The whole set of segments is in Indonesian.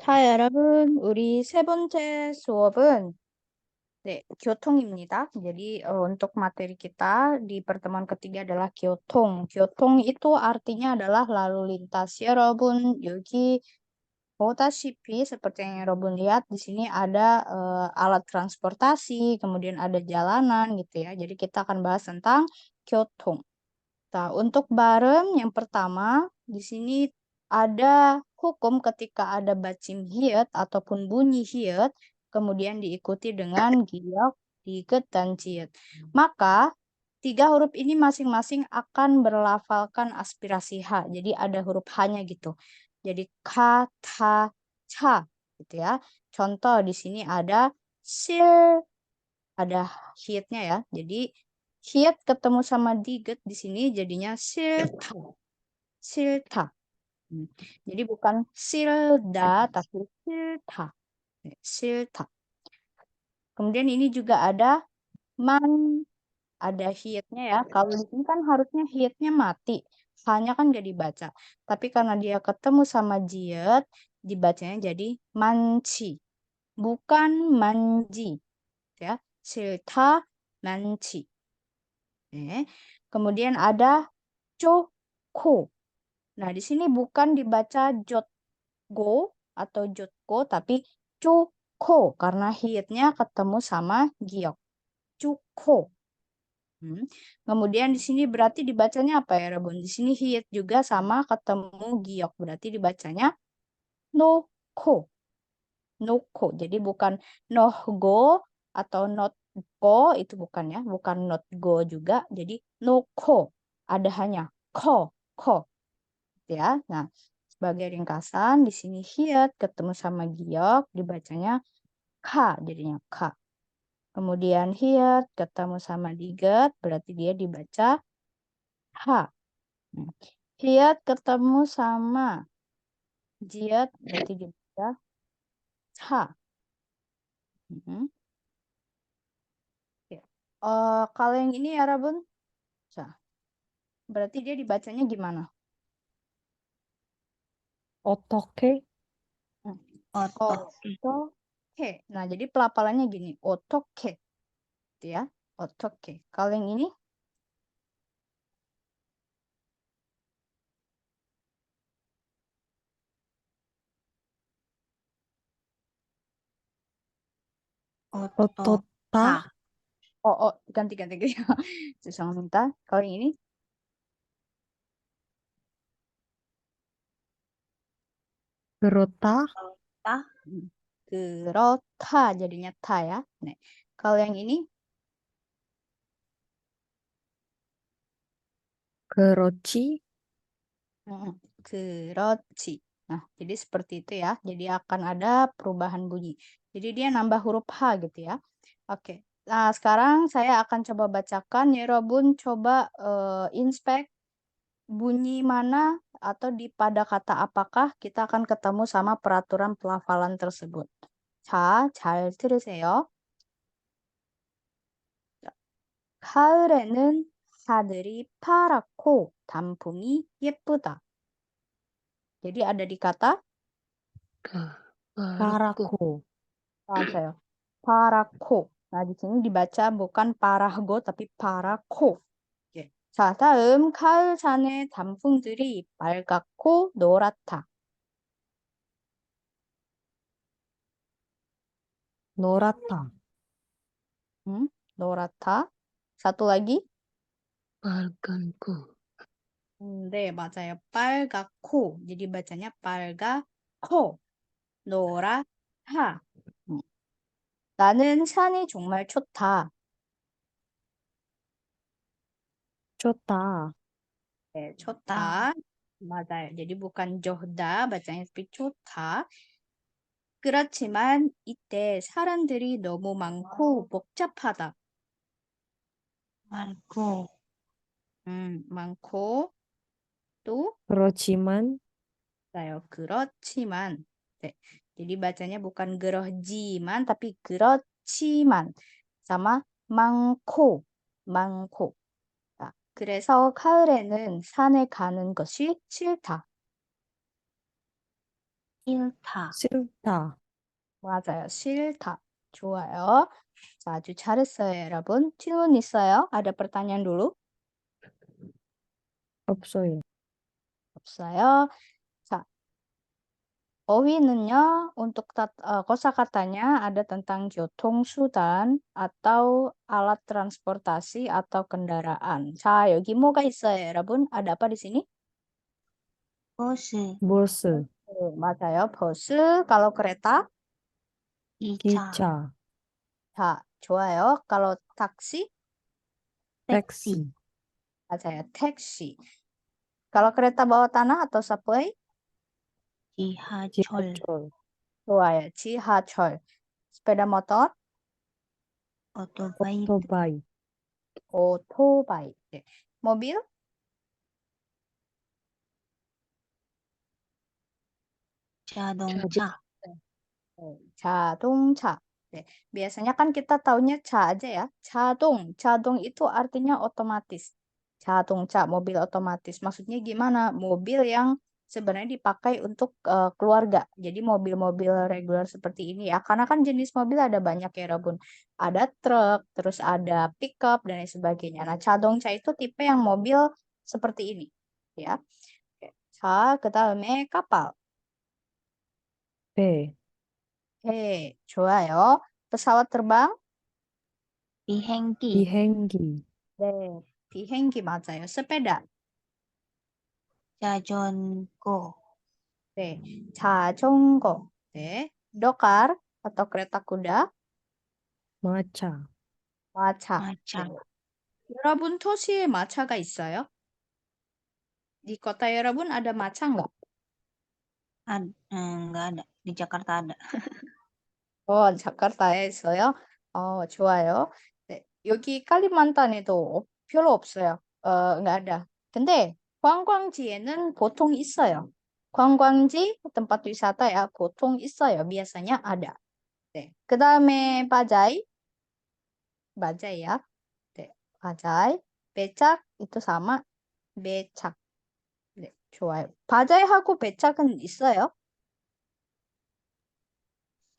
자, 여러분, 우리 세 번째 수업은 교통입니다. Jadi untuk materi kita di pertemuan ketiga adalah 교통. 교통 itu artinya adalah lalu lintas. 여러분, 여기 보다시피 seperti yang 여러분 lihat di sini ada alat transportasi, kemudian ada jalanan gitu ya. Jadi kita akan bahas tentang 교통. Nah, untuk bareng yang pertama, di sini ada hukum ketika ada bacim hiet ataupun bunyi hiet, kemudian diikuti dengan giok, diket, dan ciet. Maka, tiga huruf ini masing-masing akan berlafalkan aspirasi H. Jadi ada huruf H-nya gitu. Jadi ka, ta, ca gitu ya. Contoh di sini ada sil, ada hietnya ya. Jadi hiet ketemu sama diget di sini jadinya silta. Silta. Jadi bukan silda tapi silta. Silta. Kemudian ini juga ada man, ada hietnya ya. Kalau di sini kan harusnya hietnya mati. Hanya kan gak dibaca. Tapi karena dia ketemu sama jiet, dibacanya jadi manci. Bukan manji. Ya. Silta, manci. Kemudian ada joko. Nah, di sini bukan dibaca jotgo atau jotko, tapi joko karena hietnya ketemu sama giok. Juko. Kemudian di sini berarti dibacanya apa ya, Rebun? Di sini hiet juga sama ketemu giok, berarti dibacanya noko. Noko. Jadi bukan nohgo atau notgo, itu bukan ya, bukan notgo juga. Jadi noko. Ada hanya ko ya. Nah, sebagai ringkasan di sini hiet ketemu sama giok dibacanya ka, jadinya ka. Kemudian hiet ketemu sama diget berarti dia dibaca ha. Hiet ketemu sama jiet berarti dibaca ha. Kalau yang ini ya Rabun, berarti dia dibacanya gimana? 어떻게? Otoke. Nah, jadi pelafalannya gini, otoke. Gitu ya, otoke. Kalau yang ini? 어떻다? Oh, ganti-ganti. Susah minta. Kalau yang ini? 그렇다? Gerota jadinya ta ya. Nih. Kalau yang ini? 그렇지? Geroci. Nah, jadi seperti itu ya. Jadi akan ada perubahan bunyi. Jadi dia nambah huruf H gitu ya. Oke. Nah, sekarang saya akan coba bacakan. Ya, Robun coba inspek bunyi mana atau pada kata apakah kita akan ketemu sama peraturan pelafalan tersebut. 자, 잘 들으세요. 가을에는 하늘이 파랗고 단풍이 예쁘다. Jadi ada di kata 파랗고. 맞아요. 파랗고. Nah, di sini dibaca bukan parahgo tapi parako. 자, 다음 가을 산의 단풍들이 빨갛고 노랗다. 노랗다. 노랗다. Satu lagi. 빨간고. 네, 맞아요. 빨갛고. jadi bacanya 빨갛고. 노랗다. 나는 산이 정말 좋다. 좋다. 네, 좋다. 맞아요. jadi bukan johda, bacanya tapi 좋다. 그렇지만 이때 사람들이 너무 많고 복잡하다. 많고. 많고 또 그렇지만 맞아요. 그렇지만 네. jadi bacanya bukan gerohjiman tapi 그렇지만 sama 많고 많고. 자, 그래서 가을에는 산에 가는 것이 싫다. 싫다. 싫다. 맞아요. 싫다. 좋아요. 자, 아주 잘했어요, 여러분. 질문 있어요? ada pertanyaan dulu? 없어요. 없어요. 자, 어휘는요, untuk kosakatanya ada tentang 교통수단 atau alat transportasi atau kendaraan. 자, 여기 뭐가 있어요, 여러분? ada apa di sini? 버스, 버스, 맞아요. 버스, kalau kereta. 기차, 기차, 자, 좋아요. kalau taksi, 택시, 맞아요. 택시. kalau kereta bawah tanah atau subway, 지하철, 지하철, 좋아요. 지하철. sepeda motor, 오토바이, 오토바이, 오토바이. 네. mobil, 자동차, 자동차. 네. biasanya kan kita taunya ca aja ya. Jadong itu artinya otomatis. Ja동ca, mobil otomatis. Maksudnya gimana? Mobil yang sebenarnya dipakai untuk keluarga. Jadi mobil-mobil reguler seperti ini ya. Karena kan jenis mobil ada banyak ya, Rabun. Ada truk, terus ada pickup dan lain sebagainya. Nah, 자동차 itu tipe yang mobil seperti ini, ya. Oke. 자, 그다음에 kapal. 배, 좋아요. pesawat terbang? 비행기, 비행기, 네, 비행기 맞아요. sepeda. 자전거, 네, 자전거. 네, dokar atau kereta kuda. 마차, 마차. 마차, 네. 여러분 도시에 마차가 있어요? Di kota 여러분 ada macha nggak? enggak ada. Di Jakarta ada. 자카르타에 있어요? 좋아요. 네, 여기 칼리만탄에도 별로 없어요. nggak ada. 근데 관광지에는 보통 있어요. 관광지, tempat wisata ya, 보통 있어요. biasanya ada. 네. 그다음에 바자이 ya. 네, 바자이. 배착 itu sama 배착. 네, 좋아요. 바자이하고 배착은 있어요?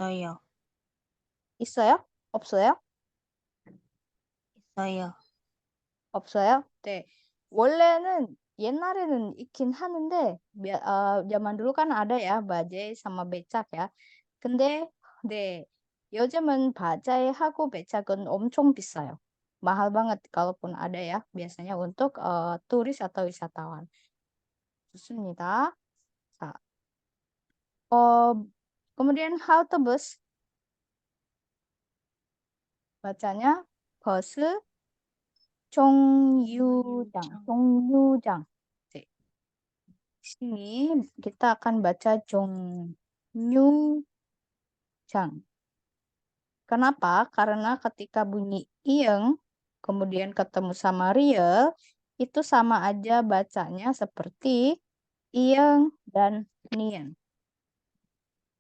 있어요. 있어요? 없어요? 있어요. 없어요? 네. 원래는 옛날에는 있긴 하는데 zaman dulu kan ada ya bajai sama becak ya. 근데 네. 요즘은 바자이하고 배착은 엄청 비싸요. mahal banget kalaupun ada ya. biasanya untuk turis atau wisatawan. 좋습니다. 자, kemudian halte bus bacanya 버스 종유장. 네. Di sini kita akan baca 종유장. Kenapa? Karena ketika bunyi ieng, kemudian ketemu sama real, itu sama aja bacanya seperti ieng dan nien.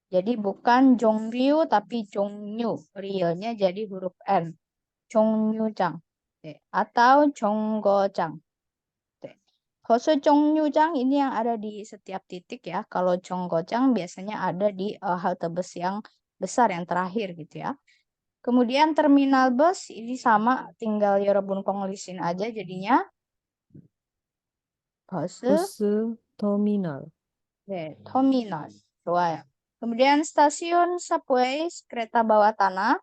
Jadi bukan 종류 tapi 종류. Realnya jadi huruf N. 종유장. 네. Atau 정거장. 네. Hose Chongyujang ini yang ada di setiap titik ya. Kalau Chonggojang biasanya ada di halte bus yang besar yang terakhir gitu ya. Kemudian terminal bus ini sama, tinggal Yorobun Konglisin aja jadinya bus. 버스 터미널, 네, terminal. 좋아요. Kemudian stasiun subway, kereta bawah tanah.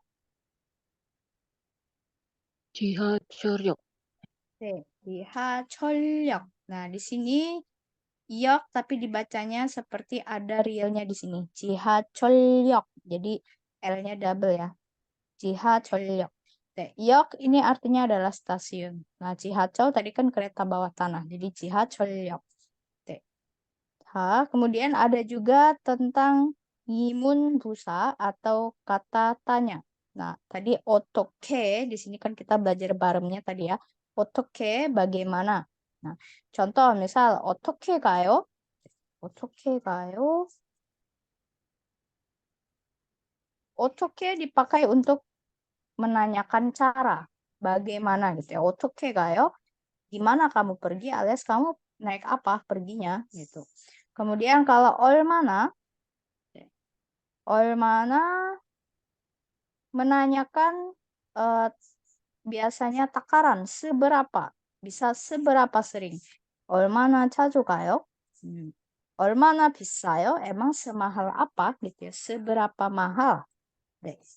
지하철역, 네, 지하철역. Nah, di sini yok tapi dibacanya seperti ada realnya di sini. 지하철역. Jadi L-nya double ya. 지하철역. Nah, yok ini artinya adalah stasiun. Nah, 지하철 tadi kan kereta bawah tanah. Jadi 지하철역. Nah, kemudian ada juga tentang yimun busa atau kata tanya. Nah, tadi otoke, di sini kan kita belajar barengnya tadi ya. Otoke bagaimana? Nah, contoh misal otoke 가요? 어떻게 가요? 어떻게 dipakai untuk menanyakan cara. Bagaimana gitu ya. 어떻게 가요? Gimana kamu pergi alias kamu naik apa perginya gitu. Kemudian kalau 얼마나 얼마나 menanyakan biasanya takaran seberapa, bisa seberapa sering. 얼마나 자주 가요? 얼마나 비싸요? Emang semahal apa gitu ya? Seberapa mahal?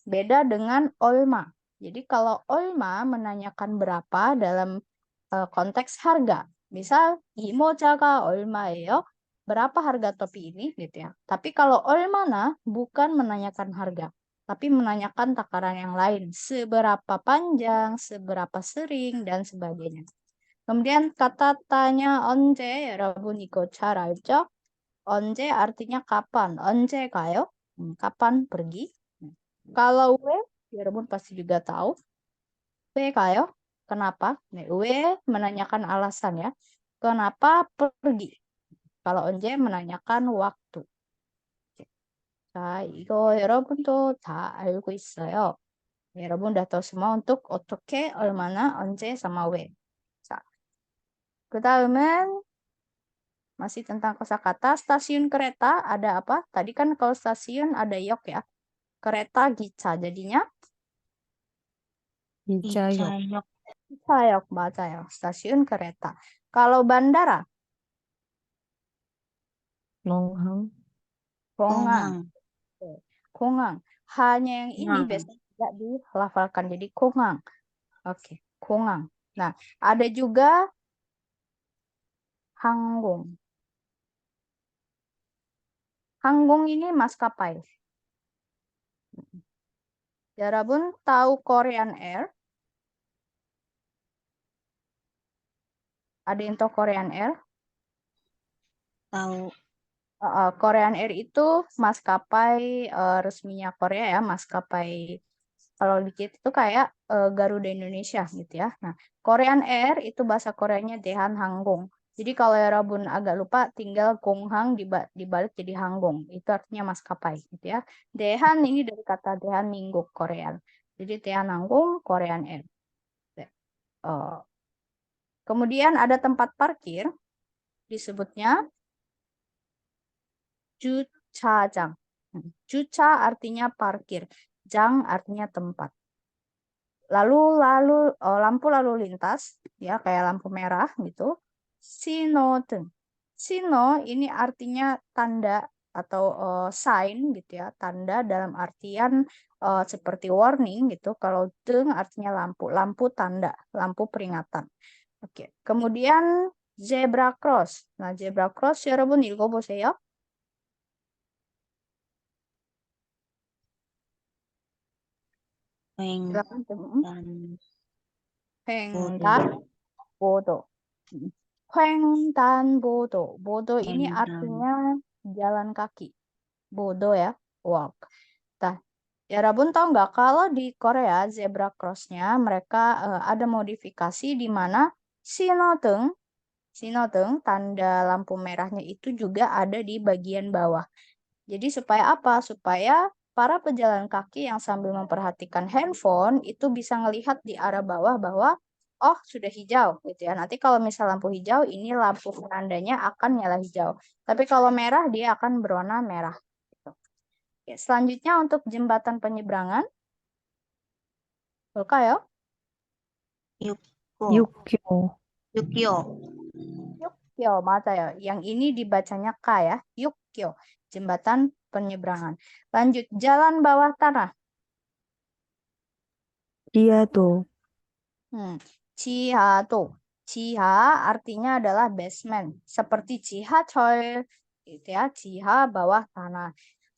Beda dengan 얼마. Jadi kalau 얼마 menanyakan berapa dalam konteks harga. Misal 이 모자가 얼마예요? Berapa harga topi ini gitu ya. Tapi kalau 얼마나 bukan menanyakan harga, tapi menanyakan takaran yang lain. Seberapa panjang, seberapa sering, dan sebagainya. Kemudian kata tanya 언제, 여러분 이거 잘 알죠? 언제 artinya kapan. 언제 가요? Kapan pergi? Kalau 왜, 여러분 pasti juga tahu. 왜 가요? Kenapa? 왜 menanyakan alasan ya. Kenapa pergi? Kalau 언제 menanyakan waktu. 자, 이거 여러분도 다 알고 있어요. 여러분 udah tahu semua untuk 어떻게, 얼마나, 언제, sama 왜. 자, 그 다음은 masih tentang kosakata. Stasiun kereta ada apa? Tadi kan kalau stasiun ada yok ya. Kereta gica. Jadinya 기차역, 기차역, gica역. 맞아요. stasiun kereta. Kalau bandara, 농항, 공항. 공항, 공항. Hanya yang ini 공항, biasanya tidak dilafalkan. Jadi 공항. Oke, 공항. Nah, ada juga 항공. 항공 ini maskapai. 여러분 tahu Korean Air? Ada yang tahu Korean Air? tahu, Korean Air itu maskapai resminya Korea ya, maskapai kalau dikit itu kayak Garuda Indonesia gitu ya. Nah, Korean Air itu bahasa Koreanya Daehanhangong. Jadi kalau Rabun agak lupa tinggal Gonghang dibalik jadi Hanggong. Itu artinya maskapai gitu ya. Daehan ini dari kata Daehanminguk Korean. Jadi Daehanhangong Korean Air. Kemudian ada tempat parkir disebutnya 주차장. Juca artinya parkir, jang artinya tempat. Lalu lampu lalu lintas ya kayak lampu merah gitu. Sinodeng. Sino ini artinya tanda atau sign gitu ya, tanda dalam artian seperti warning gitu. Kalau deng artinya lampu, lampu tanda, lampu peringatan. Oke. Kemudian zebra cross. Nah, zebra cross 여러분 읽어보세요. Silakan. 횡단보도. 횡단보도. 보도 ini 횡단. artinya jalan kaki. 보도 ya, walk. Nah, 여러분 tahu nggak kalau di Korea zebra cross-nya mereka ada modifikasi di mana sinodeng, tanda lampu merahnya itu juga ada di bagian bawah. Jadi supaya apa? Supaya para pejalan kaki yang sambil memperhatikan handphone itu bisa ngelihat di arah bawah bahwa oh sudah hijau gitu ya. Nanti kalau misal lampu hijau ini lampu penandanya akan nyala hijau. Tapi kalau merah dia akan berwarna merah. Gitu. Oke, selanjutnya untuk jembatan penyeberangan. 볼까요? 육고, 육교, 육교, Yukyo, 맞아요. Yang ini dibacanya K ya. Yukyo, jembatan penyeberangan. Lanjut, jalan bawah tanah. 지하도, 지하도. 지하 artinya adalah basement. Seperti 지하철, gitu ya. 지하 bawah tanah.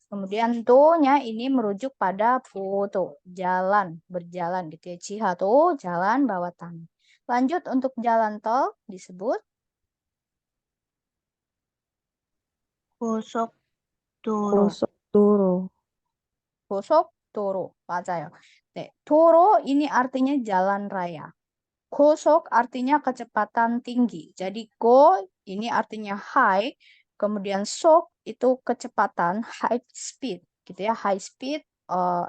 Kemudian do-nya ini merujuk pada foto, jalan, berjalan gitu ya. 지하도, jalan bawah tanah. Lanjut untuk jalan tol disebut 고속도로, 고속도로, 고속도로. 맞아요. 네, 도로 ini artinya jalan raya. Gosok artinya kecepatan tinggi. Jadi go ini artinya high, kemudian sok itu kecepatan, high speed gitu ya, high speed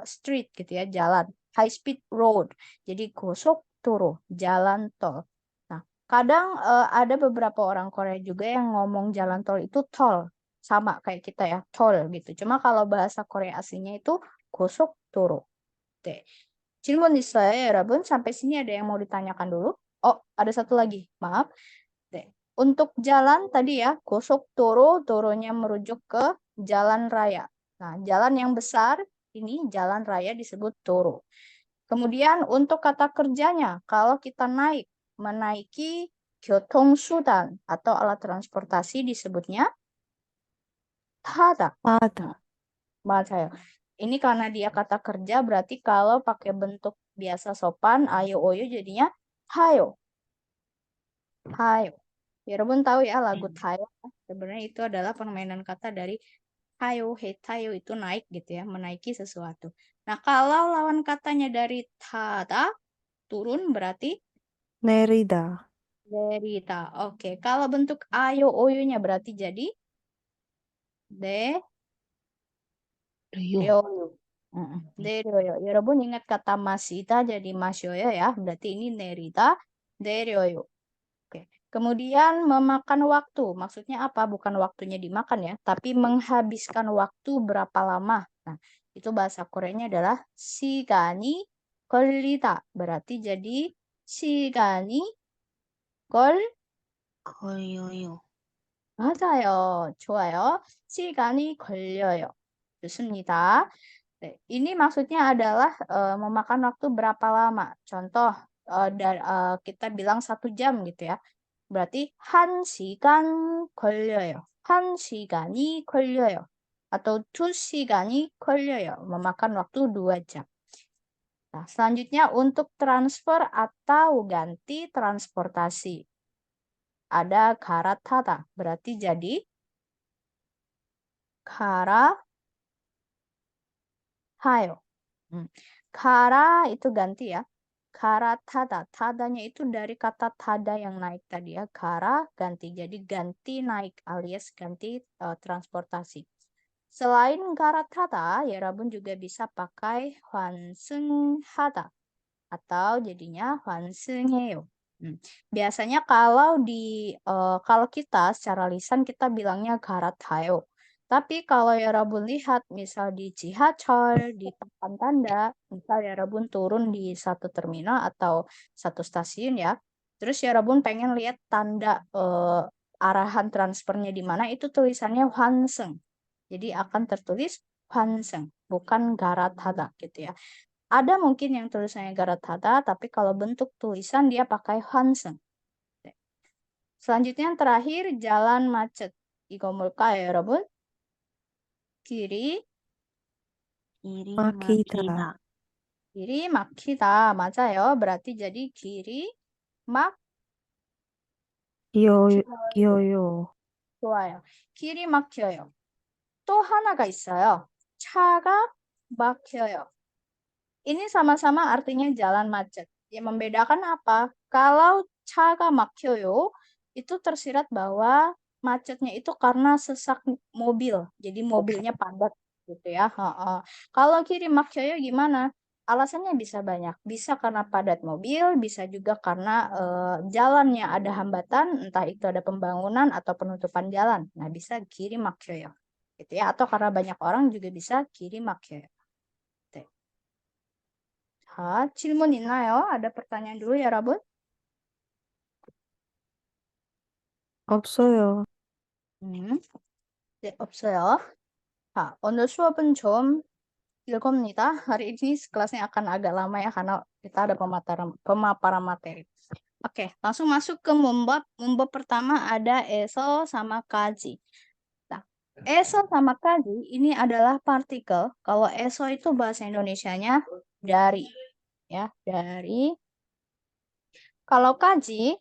street gitu ya, jalan, high speed road. Jadi 고속도로, jalan tol. Nah, kadang ada beberapa orang Korea juga yang ngomong jalan tol itu tol sama kayak kita ya, tol gitu. Cuma kalau bahasa Korea aslinya itu 고속도로. 네. 질문 있어요, 여러분? Sampai sini ada yang mau ditanyakan dulu? Oh, ada satu lagi. Maaf. 네. Untuk jalan tadi ya, 고속도로, doronya merujuk ke jalan raya. Nah, jalan yang besar ini jalan raya disebut do로. Kemudian untuk kata kerjanya, kalau kita menaiki 교통수단 atau alat transportasi disebutnya 타다. 하다. 맞아요. Ini karena dia kata kerja berarti kalau pakai bentuk biasa sopan ayo oyo jadinya hayo. Hayo. 여러분 tahu ya lagu tayo? Sebenarnya itu adalah permainan kata dari tayo, tayo itu naik gitu ya, menaiki sesuatu. Nah, kalau lawan katanya dari tada, turun berarti 내리다. derita. Oke, kalau bentuk ayo oyonya berarti jadi de 레요. ryoyo. Deryoyo. 여러분 ingat kata masita jadi masyoyo ya. Berarti ini nerita, deryoyo. Oke. Kemudian memakan waktu. Maksudnya apa? Bukan waktunya dimakan ya, tapi menghabiskan waktu berapa lama. Nah, itu bahasa Koreanya adalah 시간이 걸리다. Berarti jadi 시간이 걸려요. 맞아요. 좋아요. 시간이 걸려요. 좋습니다. 네, ini maksudnya adalah memakan waktu berapa lama. Contoh, kita bilang 1 jam gitu ya. berarti 한 시간 걸려요. 한 시간이 걸려요. atau 2시간이 걸려요. Memakan waktu 2 jam. Nah, selanjutnya untuk transfer atau ganti transportasi. Ada 갈아타다. Berarti jadi 갈아타요. Kara itu ganti ya. Kara tada. Tadanya itu dari kata tada yang naik tadi ya. Kara ganti. Jadi ganti naik alias ganti transportasi. Selain kara tada, ya Rabun juga bisa pakai 환승하다. Atau jadinya 환승해요. Biasanya kalau kita secara lisan kita bilangnya 갈아타요. Tapi kalau ya Rabun lihat misal di 지하철, di papan tanda, misal ya Rabun turun di satu terminal atau satu stasiun ya, terus ya Rabun pengen lihat tanda arahan transfernya di mana, itu tulisannya 환승. Jadi akan tertulis 환승, bukan 갈아타다 gitu ya. Ada mungkin yang tulisannya 갈아타다, tapi kalau bentuk tulisan dia pakai 환승. Selanjutnya yang terakhir, jalan macet. 이거 뭘까요, 여러분? 길이 길이 막히다. 막히다. 길이 막히다. 맞아요. berarti jadi 길이 기어요. 좋아요. 길이 막혀요. 또 하나가 있어요. 차가 막혀요. Ini sama-sama artinya jalan macet. Yang membedakan apa? Kalau 차가 막혀요, itu tersirat bahwa macetnya itu karena sesak mobil. Jadi mobilnya padat gitu ya. Kalau 길이 막혀요 gimana? Alasannya bisa banyak. Bisa karena padat mobil, bisa juga karena jalannya ada hambatan, entah itu ada pembangunan atau penutupan jalan. Nah, bisa 길이 막혀요. Gitu ya. Atau karena banyak orang juga bisa 길이 막혀요. 자, 질문 있나요? ada pertanyaan dulu ya, Rabun? 없어요. 네, 없어요. 자, 오늘 수업은 좀 읽겁니다. Hari ini kelasnya akan agak lama ya, karena kita ada pemaparan materi. Oke, langsung masuk ke 문법. 문법 pertama ada eso sama kaji. Nah, eso sama kaji ini adalah partikel. Kalau eso itu bahasa Indonesianya dari. Ya, dari. Kalau kaji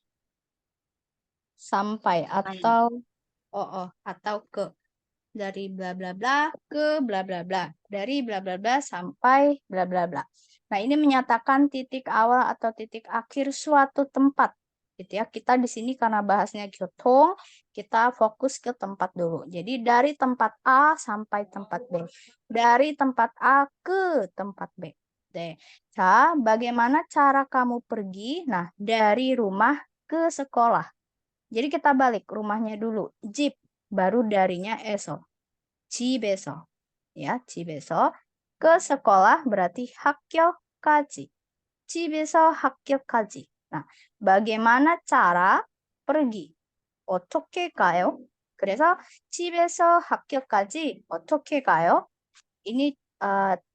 sampai atau ke, dari bla bla bla ke bla bla bla, dari bla bla bla sampai bla bla bla. Nah, ini menyatakan titik awal atau titik akhir suatu tempat gitu ya. Kita di sini karena bahasnya 교통, kita fokus ke tempat dulu. Jadi dari tempat A sampai tempat B, dari tempat A ke tempat B. 자, bagaimana cara kamu pergi? Nah, dari rumah ke sekolah. Jadi kita balik rumahnya dulu, jeep, baru darinya eso. 집에서. Ya, 집에서. Ke sekolah berarti 학교까지. 집에서 학교까지. Nah, bagaimana cara pergi? 어떻게 가요? 그래서 집에서 학교까지 어떻게 가요? Ini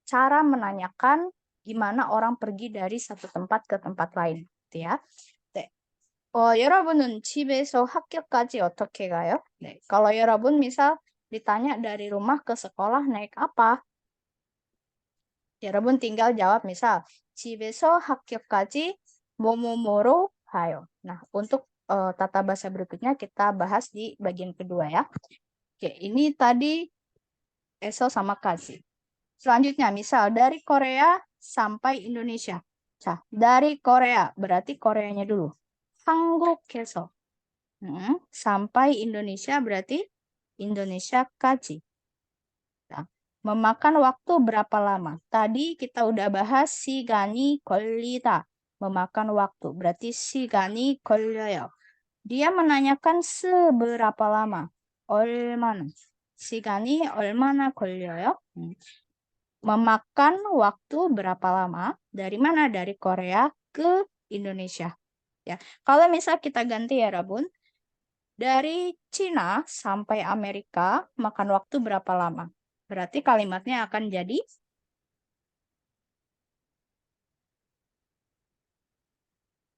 cara menanyakan gimana orang pergi dari satu tempat ke tempat lain, gitu ya. 네. 여러분은 집에서 학교까지 어떻게 가요? 네. Kalau 여러분 misal ditanya dari rumah ke sekolah naik apa? 여러분 tinggal jawab misal 집에서 학교까지 뭐뭐뭐로 가요. Nah, untuk tata bahasa berikutnya kita bahas di bagian kedua ya. Oke, ini tadi eso sama kazi. Selanjutnya, misal dari Korea sampai Indonesia. Nah, dari Korea, berarti Koreanya dulu. 한국에서. Sampai Indonesia berarti Indonesia-kaji. Nah, memakan waktu berapa lama? Tadi kita udah bahas 시간이 걸리다. Memakan waktu. Berarti 시간이 걸려요. Dia menanyakan seberapa lama. 얼마나. 시간이 얼마나 걸려요? Memakan waktu berapa lama? Dari mana? Dari Korea ke Indonesia. Ya. Kalau misal kita ganti ya, Rabun. Dari Cina sampai Amerika makan waktu berapa lama? Berarti kalimatnya akan jadi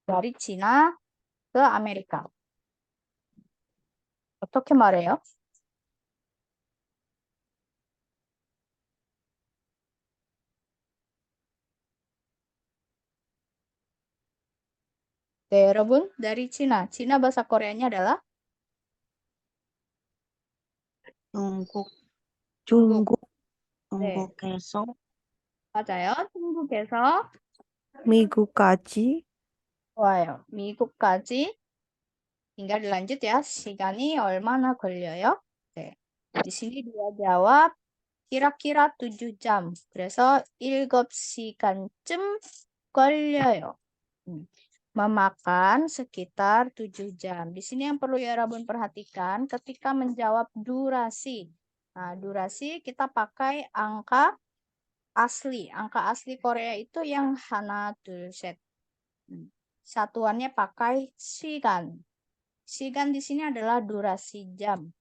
dari Cina ke Amerika. 어떻게 말해요? 네, 여러분. dari Cina. Cina bahasa Koreanya adalah 중국, 중국, 네, 중국에서 맞아요. 중국에서 미국까지, 좋아요. 미국까지 tinggal dilanjut ya. 시간이 얼마나 걸려요? 네. Di sini dia jawab kira-kira 7 jam. 그래서 7시간쯤 걸려요. Memakan sekitar 7 jam. Di sini yang perlu ya Rabun perhatikan ketika menjawab durasi. Nah, durasi kita pakai angka asli. Angka asli Korea itu yang hana 둘셋. Satuannya pakai 시간. 시간 di sini adalah durasi jam.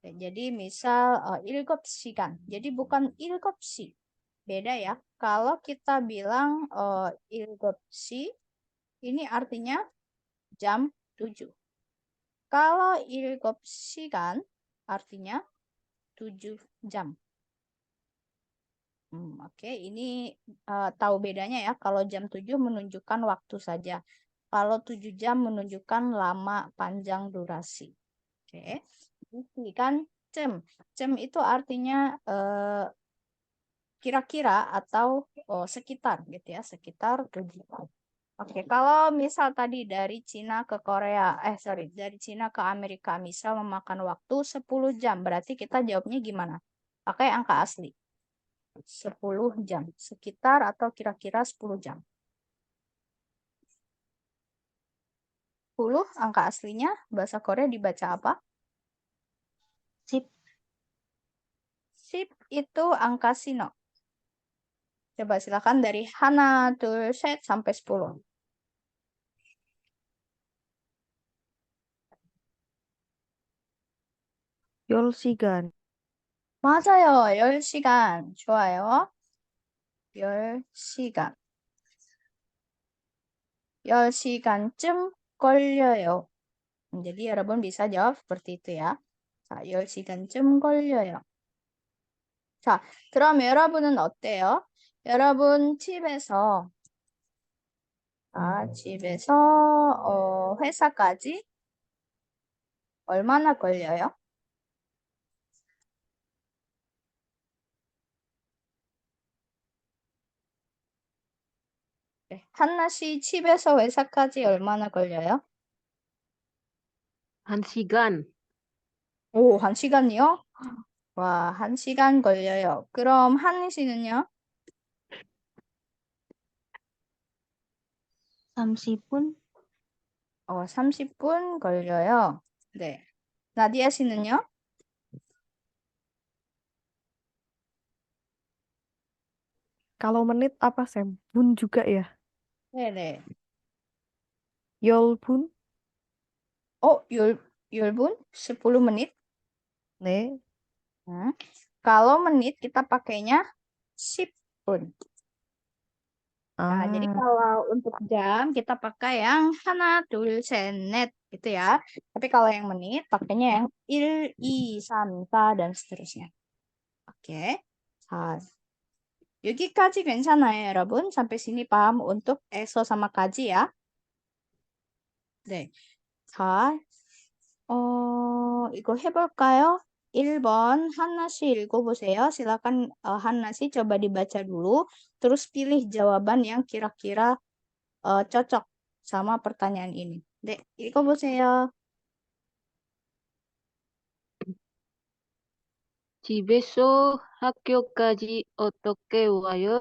Jadi misal 7시간. Jadi bukan 7시. Beda ya. Kalau kita bilang 7시, ini artinya jam 7. Kalau 7시간 artinya 7 jam. Oke, ini tahu bedanya ya. Kalau jam 7 menunjukkan waktu saja. Kalau 7 jam menunjukkan lama panjang durasi. Oke. Ini kan jam. Jam itu artinya kira-kira atau sekitar gitu ya, sekitar 7 jam. Oke, kalau misal tadi dari Cina ke Korea, dari Cina ke Amerika, misal memakan waktu 10 jam, berarti kita jawabnya gimana? Pakai angka asli. 10 jam, sekitar atau kira-kira 10 jam. 10 angka aslinya, bahasa Korea dibaca apa? 십, Sip itu angka sino. Coba silakan dari hana, 둘셋 sampai 10. 열시간, 맞아요. 10시간. 좋아요. 10시간. 10시간쯤 걸려요. Jadi 여러분 bisa jawab seperti itu ya. 자, 10시간쯤 걸려요. 자, 그럼 여러분은 어때요? 여러분 집에서 회사까지 얼마나 걸려요? 네, 한나 씨 집에서 회사까지 얼마나 걸려요? 1시간. 오, 1시간이요? 와, 1시간 걸려요. 그럼 한니 씨는요? 30분, 30분 걸려요. 네. 나디아 씨는요? Kalau menit apa, Sam? Bun juga ya? 네네. Yolbun? 열분? 10 menit. 네. Nah, kalau menit kita pakainya 10분. Nah, jadi 아, kalau untuk jam kita pakai yang 하나, 둘, 셋, 넷 gitu ya. Tapi kalau yang menit pakainya yang 1, 2, 3, 4 dan seterusnya. Oke. 자, 여기까지 괜찮아요, 여러분? Sampai sini paham untuk eso sama kaji ya? 네. 자, 이거 해볼까요? 1번 하나씩 읽어보세요. silakan 하나씩 coba dibaca dulu. Terus pilih jawaban yang kira-kira cocok sama pertanyaan ini. 네, 읽어보세요. 집에서 학교까지 어떻게 와요?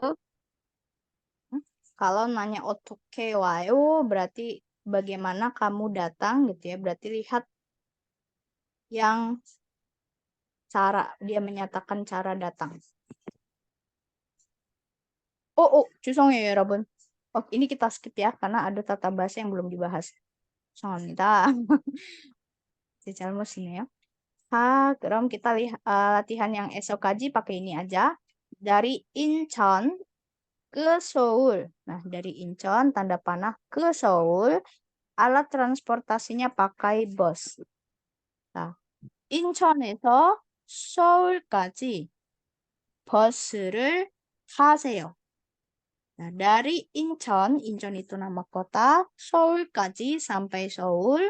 Kalau nanya 어떻게 와요, berarti bagaimana kamu datang gitu ya. Berarti lihat yang cara, dia menyatakan cara datang. 죄송해요, 여러분. Ini kita skip ya, karena ada tata bahasa yang belum dibahas. 죄송합니다. 제 잘못이네요. 그럼 kita lihat latihan yang esok kaji pakai ini aja. Dari Incheon ke Seoul. Nah, dari Incheon tanda panah ke Seoul, alat transportasinya pakai bus. Nah, 인천에서 서울까지 버스를 타세요. Nah, dari Incheon itu nama kota, 서울까지 sampai Seoul,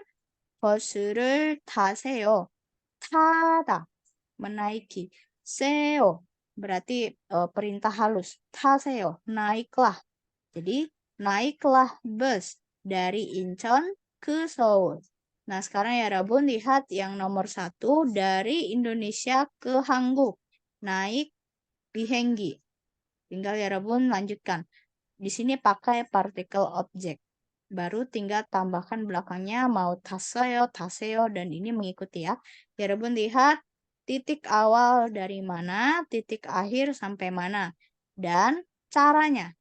버스를 타세요. 타다, menaiki. 세요, berarti perintah halus. 타세요, naiklah. Jadi, naiklah bus dari Incheon ke Seoul. Nah, sekarang ya Rabun lihat yang nomor 1 dari Indonesia ke Hanguk. Naik bihengi. Tinggal ya Rabun lanjutkan. Di sini pakai partikel objek. Baru tinggal tambahkan belakangnya mau taseo, taseo, dan ini mengikuti ya. Ya Rabun lihat titik awal dari mana, titik akhir sampai mana. Dan caranya.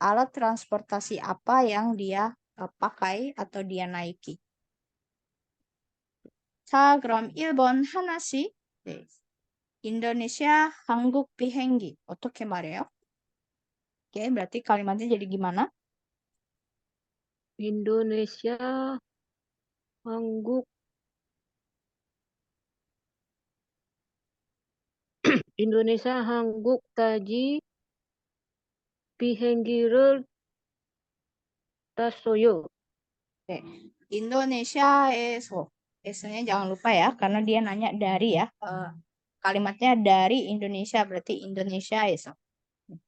Alat transportasi apa yang dia pakai atau dia naiki. 자, 그럼 1번 하나씩. 네. 인도네시아 한국 비행기. 어떻게 말해요? Oke, berarti kalimatnya jadi gimana? 인도네시아, 한국, 인도네시아 한국까지 비행기를 탔어요. Oke. Indonesia에서. S-nya jangan lupa ya, karena dia nanya dari ya. Kalimatnya dari Indonesia, berarti Indonesia에서.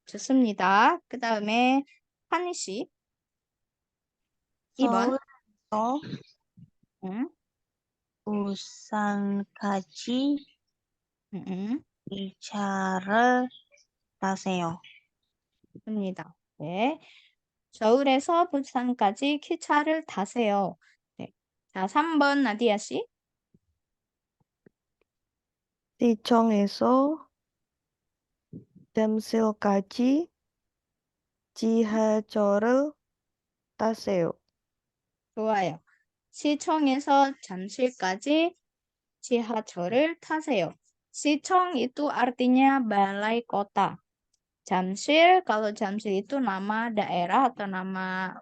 좋습니다. 그 다음에 한희 씨. 2번. 서울에서 응? 부산까지 응. 기차를 타세요. 좋습니다. 네. 서울에서 부산까지 기차를 타세요. 네. 자, 3번 나디아 씨. 시청에서 잠실까지 지하철을 타세요. 좋아요. 시청에서 잠실까지 지하철을 타세요. 시청 itu artinya balai kota. Jamsil, kalau Jamsil itu nama daerah atau nama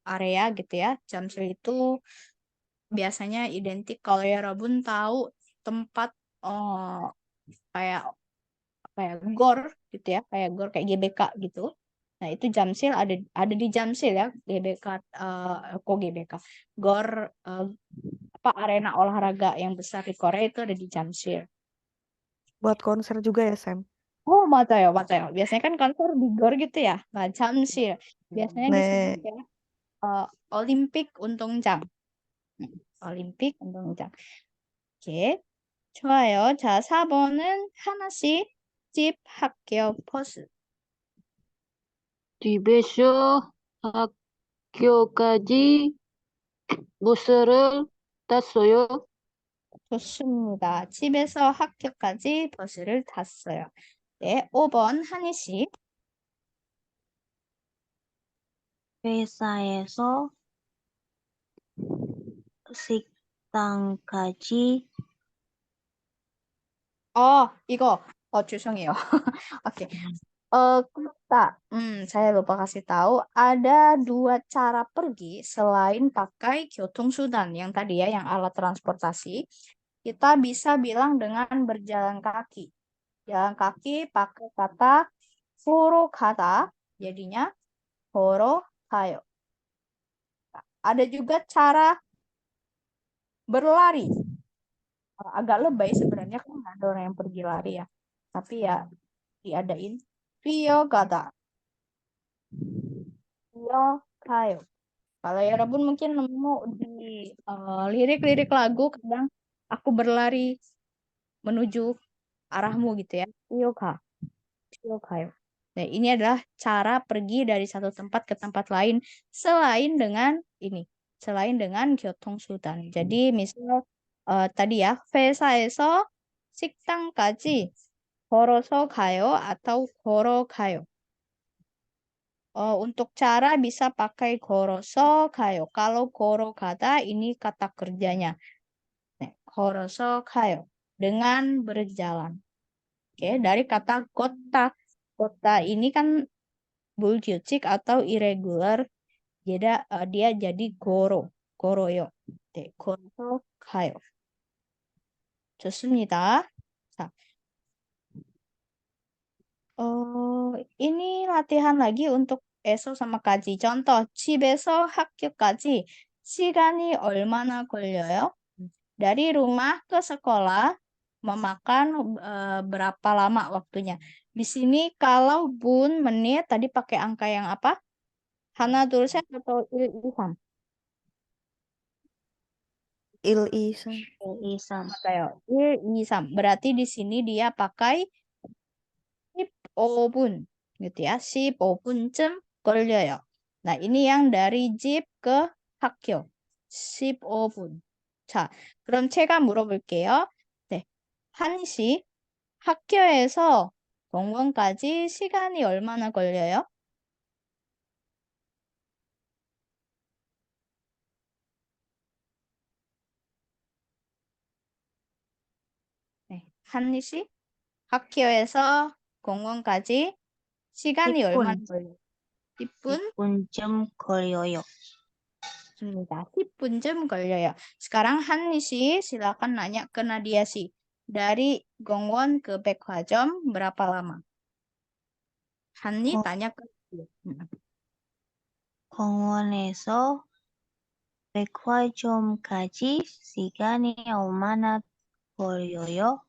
area gitu ya. Jamsil itu biasanya identik kalau ya Rabun tahu tempat kayak gor gitu ya, kayak gor kayak GBK gitu. Nah, itu Jamsil ada di Jamsil ya, GBK kok GBK. Gor arena olahraga yang besar di Korea itu ada di Jamsil. Buat konser juga ya, Sam? 맞아요, 맞아요. biasanya kan konser di gor gitu ya. Nah, Jamsil biasanya disebut 네. ya Olimpik 운동장. 올림픽 운동장. 오케이. 좋아요. 자, 4번은 하나씩 집, 학교, 버스. 집에서 학교까지 버스를 탔어요. 좋습니다. 집에서 학교까지 버스를 탔어요. 네, 5번 한희 씨. 회사에서 식당까지 이거. 죄송해요. Oke. Kita, saya lupa kasih tahu, ada dua cara pergi selain pakai 교통수단 yang tadi ya, yang alat transportasi. Kita bisa bilang dengan berjalan kaki. Jalan kaki pakai kata 걸어가다, jadinya 걸어가요. Ada juga cara berlari. Agak lebay sebenarnya, kan nggak ada orang yang pergi lari ya. Tapi ya diadain 뛰어가다. 뛰어가요. Kalau ya Rabun mungkin nemu di lirik-lirik lagu, kadang aku berlari menuju arahmu gitu ya. Yoga. Nah, ini adalah cara pergi dari satu tempat ke tempat lain selain dengan 교통수단. Jadi misal tadi ya, 회사에서 식당까지 걸어서 가요 atau 걸어가요. Untuk cara bisa pakai 걸어서 가요. Kalau 걸어가다 ini kata kerjanya. Nah, 걸어서 가요. Dengan berjalan. Oke, dari kata kota. Kota ini kan 불규칙 atau irregular. Dia jadi 고로요. 네, 걸어서 가요. 좋습니다. 자, ini latihan lagi untuk Eso sama Kaji. Contoh, 집에서 학교까지 시간이 얼마나 걸려요? Dari rumah ke sekolah memakan berapa lama waktunya? Di sini kalau bun menit tadi pakai angka yang apa? Hana Dulset atau Ilham? Il-isan. 이상 Kayak 1, 2, 3. Berarti di sini dia pakai 15분. Gitu ya. 15분쯤 걸려요. Nah, ini yang dari 집 ke 학교. 15분. 자, 그럼 제가 물어볼게요. 네. 한시 학교에서 공원까지 시간이 얼마나 걸려요? 네. 한니 씨, 학교에서 공원까지 시간이 얼마나 10분, 걸려요? 10분? 10분쯤 걸려요. 좋습니다. 10분쯤 걸려요. Sekarang 한니 씨, silakan nanya ke Nadia sih. Dari Gongwon ke 백화점 berapa lama? 한니 어. tanya ke dia. 공원에서 백화점까지 시간이 얼마나 걸려요?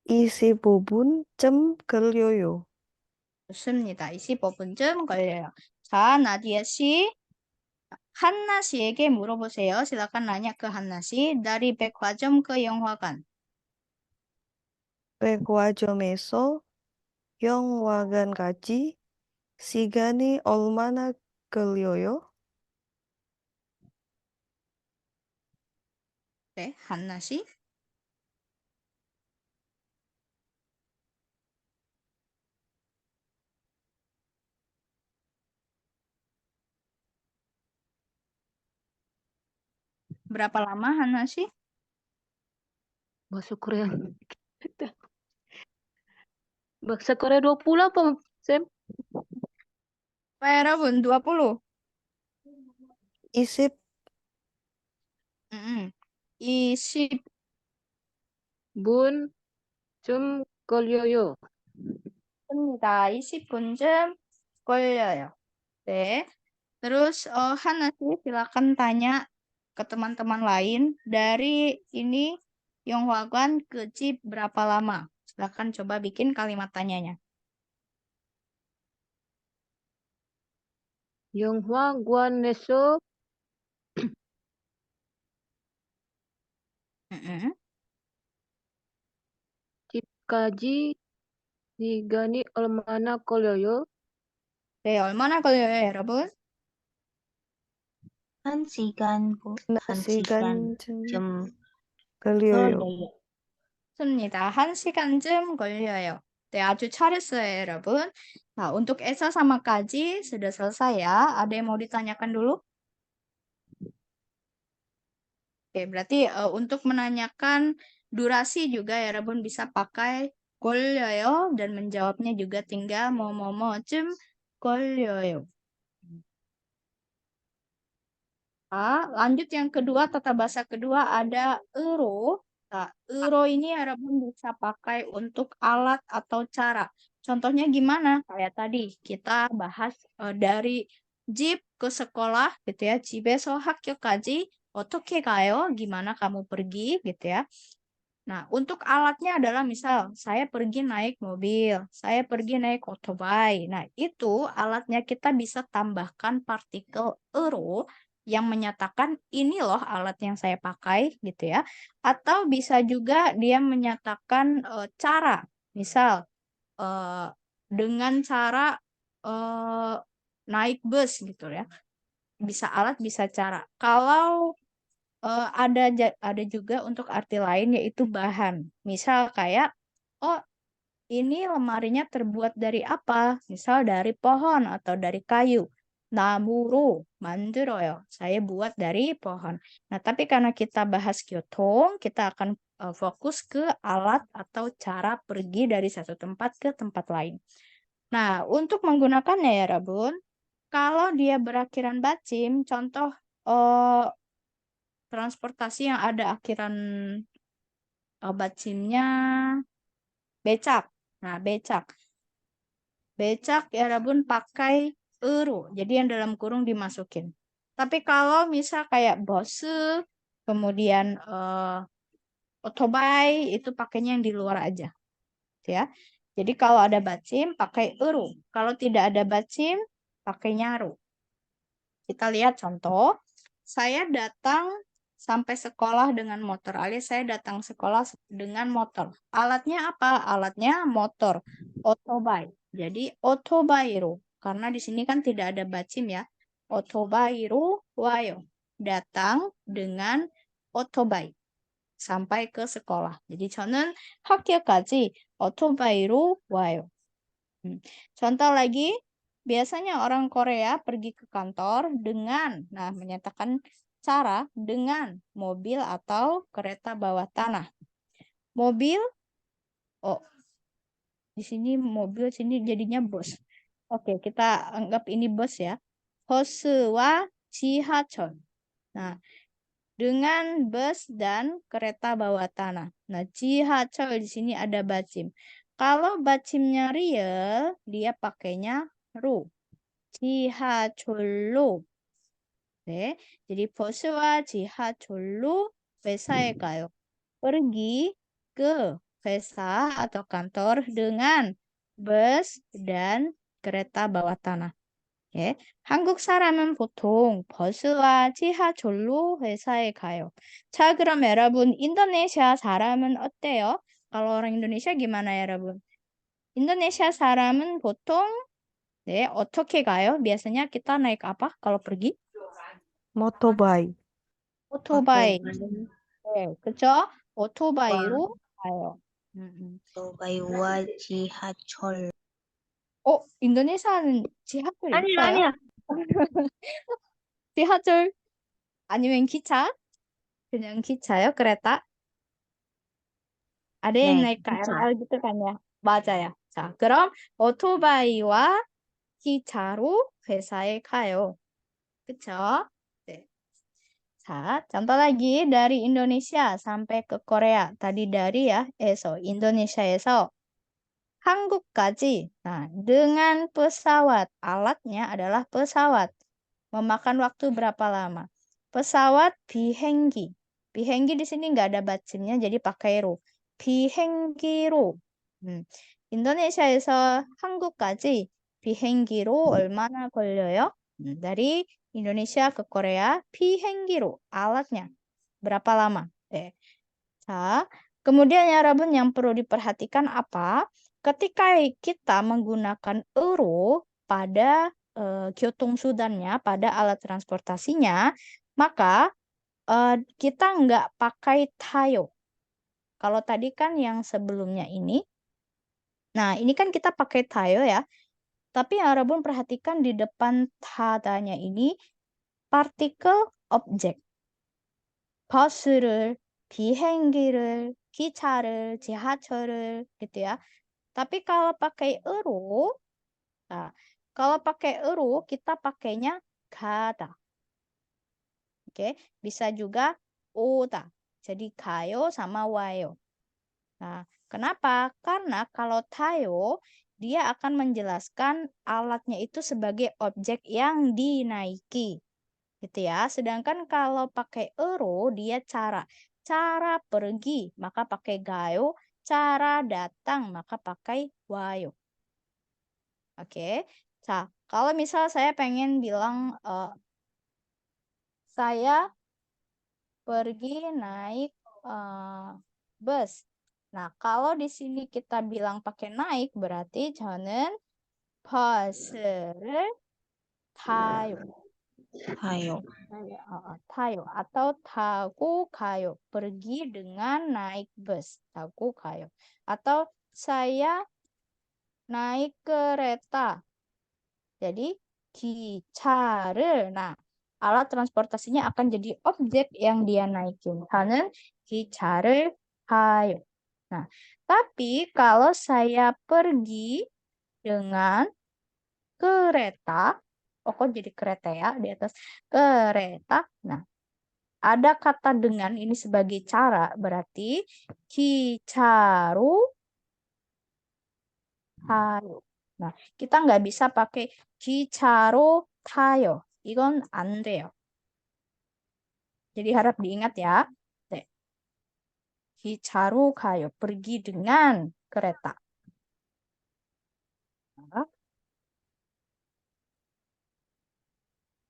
25분쯤 걸려요. 좋습니다. 25분쯤 걸려요. 자, 나디아 씨. 한나 씨에게 물어보세요. silakan nanya ke 한나 씨. dari 백화점 ke 영화관. 백화점에서 영화관까지 시간이 얼마나 걸려요? 네, 한나 씨. Berapa lama Hanna sih? Bahasa Korea. Bahasa Korea 20 apa, Sam? Pak Rabun, 20. 20 20 분쯤 걸려요. 분입니다. 20분쯤 걸려요. 네. Terus Hanna sih silakan tanya ke teman-teman lain dari ini Yonghwagan ke Jeep berapa lama? Silakan coba bikin kalimat tanyanya. 영화관에서 Mm-mm. 집까지 시간이 얼마나 걸려요? 네, 얼마나 걸려요, 여러분? 1시간쯤 시간쯤 걸려요. 걸려요. 좋습니다. 1시간쯤 걸려요. 네, 아주 잘했어요, 여러분. Nah, untuk Esa sama Kaji sudah selesai ya. Ada yang mau ditanyakan dulu? Oke, berarti untuk menanyakan durasi juga ya, Rabun bisa pakai 걸려요 dan menjawabnya juga tinggal 뭐뭐뭐쯤 걸려요. Lanjut yang kedua, tata bahasa kedua ada ero. Nah, ero ini ya Rabun bisa pakai untuk alat atau cara. Contohnya gimana? Kayak tadi kita bahas dari jeep ke sekolah gitu ya. 집에서 학교까지 어떻게 가요? Gimana kamu pergi gitu ya. Nah, untuk alatnya adalah misal saya pergi naik mobil, saya pergi naik otobai. Nah, itu alatnya kita bisa tambahkan partikel ero yang menyatakan ini loh alat yang saya pakai gitu ya. Atau bisa juga dia menyatakan cara. Misal dengan cara naik bus gitu ya. Bisa alat, bisa cara. Kalau ada juga untuk arti lain yaitu bahan. Misal kayak, oh ini lemarinya terbuat dari apa? Misal dari pohon atau dari kayu. 나무로 만들어요. Saya buat dari pohon. Nah, tapi karena kita bahas gyotong, kita akan fokus ke alat atau cara pergi dari satu tempat ke tempat lain. Nah, untuk menggunakannya ya, Rabun, kalau dia berakhiran bacim, contoh transportasi yang ada akhiran bacimnya becak. Nah, becak. Becak ya Rabun pakai eru. Jadi yang dalam kurung dimasukin. Tapi kalau misal kayak bose, kemudian otobai, itu pakainya yang di luar aja. Ya. Jadi kalau ada bacim, pakai eru. Kalau tidak ada bacim, pakai nyaru. Kita lihat contoh. Saya datang sampai sekolah dengan motor, alias saya datang sekolah dengan motor. Alatnya apa? Alatnya motor, otobai. Jadi otobairu, karena di sini kan tidak ada bacim ya. Otobairu wayo, datang dengan otobai sampai ke sekolah. jadi 저는 학교까지 오토바이로 와요. Contoh lagi, biasanya orang Korea pergi ke kantor dengan, nah menyatakan cara dengan mobil atau kereta bawah tanah. Mobil, oh di sini mobil, sini jadinya bus. Oke, kita anggap ini bus ya. 버스와 지하철. Nah, dengan bus dan kereta bawah tanah. Nah, 지하철 di sini ada bacim. Kalau bacimnya real, dia pakainya ru. 지하철로. 네. jadi 버스와 지하철로 회사에 가요. Pergi ke 회사 atau kantor dengan bus dan kereta bawah tanah. 예. 한국 사람은 보통 버스와 지하철로 회사에 가요. 자, 그럼 여러분, 인도네시아 사람은 어때요? kalau orang Indonesia gimana ya, 여러분? 인도네시아 사람은 보통 네, 어떻게 가요? biasanya kita naik apa kalau pergi? 모토바이. 오토바이. 네, 그쵸? 오토바이로 가요. 오토바이와 지하철. 인도네시아는 지하철 아니야, 있어요? 아니야. 지하철 아니면 기차? 그냥 기차요? kereta? ada yang 네, naik KRL gitu kan ya? 맞아요. 자, 그럼 오토바이와 기차로 회사에 가요. 그쵸? 네. 자, contoh lagi dari Indonesia sampai ke Korea. Tadi dari ya, Indonesia에서 한국까지. Nah, dengan pesawat. Alatnya adalah pesawat. Memakan waktu berapa lama? Pesawat 비행기. 비행기 di sini nggak ada bacimnya, jadi pakai 로. 비행기로. 인도네시아에서 한국까지 비행기로 얼마나 걸려요? dari Indonesia ke Korea, 비행기로. Alatnya. Berapa lama? 자, kemudian ya Rabun yang perlu diperhatikan apa? Ketika kita menggunakan euro pada 교통수단nya, pada alat transportasinya, maka kita nggak pakai tayo. Kalau tadi kan yang sebelumnya ini, Nah, ini kan kita pakai tayo ya. Tapi Arabun perhatikan di depan tadanya ini partikel objek. 버스를, 비행기를, 기차를, 지하철을 gitu ya. Tapi kalau pakai eru, nah, kalau pakai eru kita pakainya gada. Oke, bisa juga oda. Jadi kayo sama wayo. Nah, kenapa? Karena kalau tayo dia akan menjelaskan alatnya itu sebagai objek yang dinaiki. Gitu ya. Sedangkan kalau pakai eru dia cara pergi maka pakai gayo, cara datang maka pakai wayo. Oke. Nah, kalau misal saya pengen bilang saya pergi naik bus. Nah, kalau di sini kita bilang pakai naik berarti 저는 버스를 타요. Hayo. 타요 atau tago kayo. Pergi dengan naik bus. Tago kayo. Atau saya naik kereta. Jadi 기차를. Nah, alat transportasinya akan jadi objek yang dia naikin. 저는 기차를 타요. Nah, tapi kalau saya pergi dengan kereta, kok jadi kereta ya di atas kereta. Nah, ada kata dengan ini sebagai cara, berarti 기차로 타요. Nah, kita nggak bisa pakai 기차로 타요. 이건 안 돼요. Jadi harap diingat ya. 네. 기차로 가요. Pergi dengan kereta.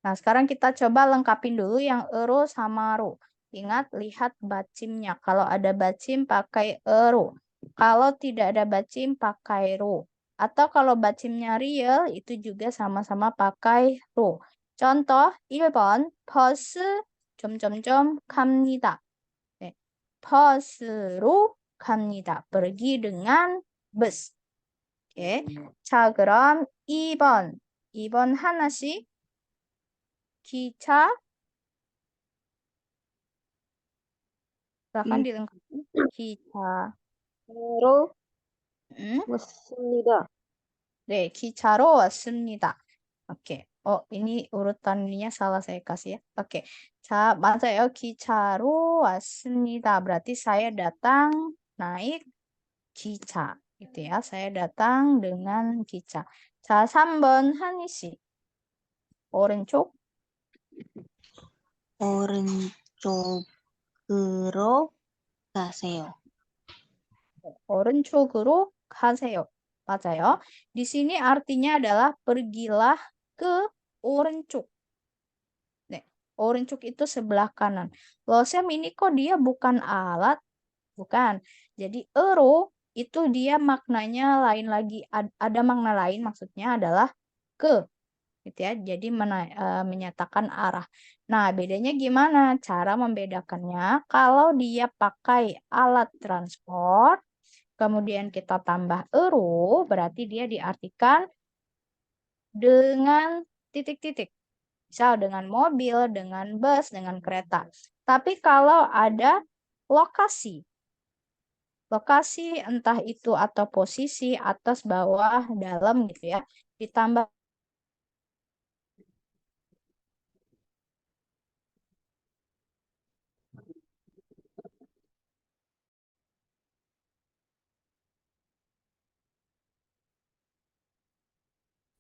Nah, sekarang kita coba lengkapin dulu yang ero sama ro. Ingat, lihat bacimnya. Kalau ada bacim, pakai ero. Kalau tidak ada bacim, pakai ro. Atau kalau bacimnya real, itu juga sama-sama pakai ro. Contoh, 1번, 버스, 점점점, 갑니다. 네, 버스로 갑니다. Pergi dengan bus. 오케이. 자, 그럼 2번. 2번 하나씩. 기차. Silahkan dilengkapi. 기차. 바로 음? 왔습니다. 네, 기차로 왔습니다. Oke. Ini urutannya salah saya kasih ya. Oke. 자, 맞아요. 기차로 왔습니다. Berarti saya datang naik 기차. Gitu ya. Saya datang dengan 기차. 자, 3번 한희 씨. 오른쪽. 오른쪽으로 가세요. 오른쪽으로 가세요. 맞아요. Di sini artinya adalah pergilah ke orenchuk. Nih, orenchuk itu sebelah kanan. Losem ini kok dia bukan alat? Bukan. Jadi ero itu dia maknanya lain lagi. Ada makna lain maksudnya adalah ke. Gitu ya. Jadi menyatakan arah. Nah, bedanya gimana? Cara membedakannya kalau dia pakai alat transport kemudian kita tambah eru, berarti dia diartikan dengan titik-titik. Misal dengan mobil, dengan bus, dengan kereta. Tapi kalau ada lokasi, lokasi entah itu atau posisi, atas, bawah, dalam gitu ya, ditambah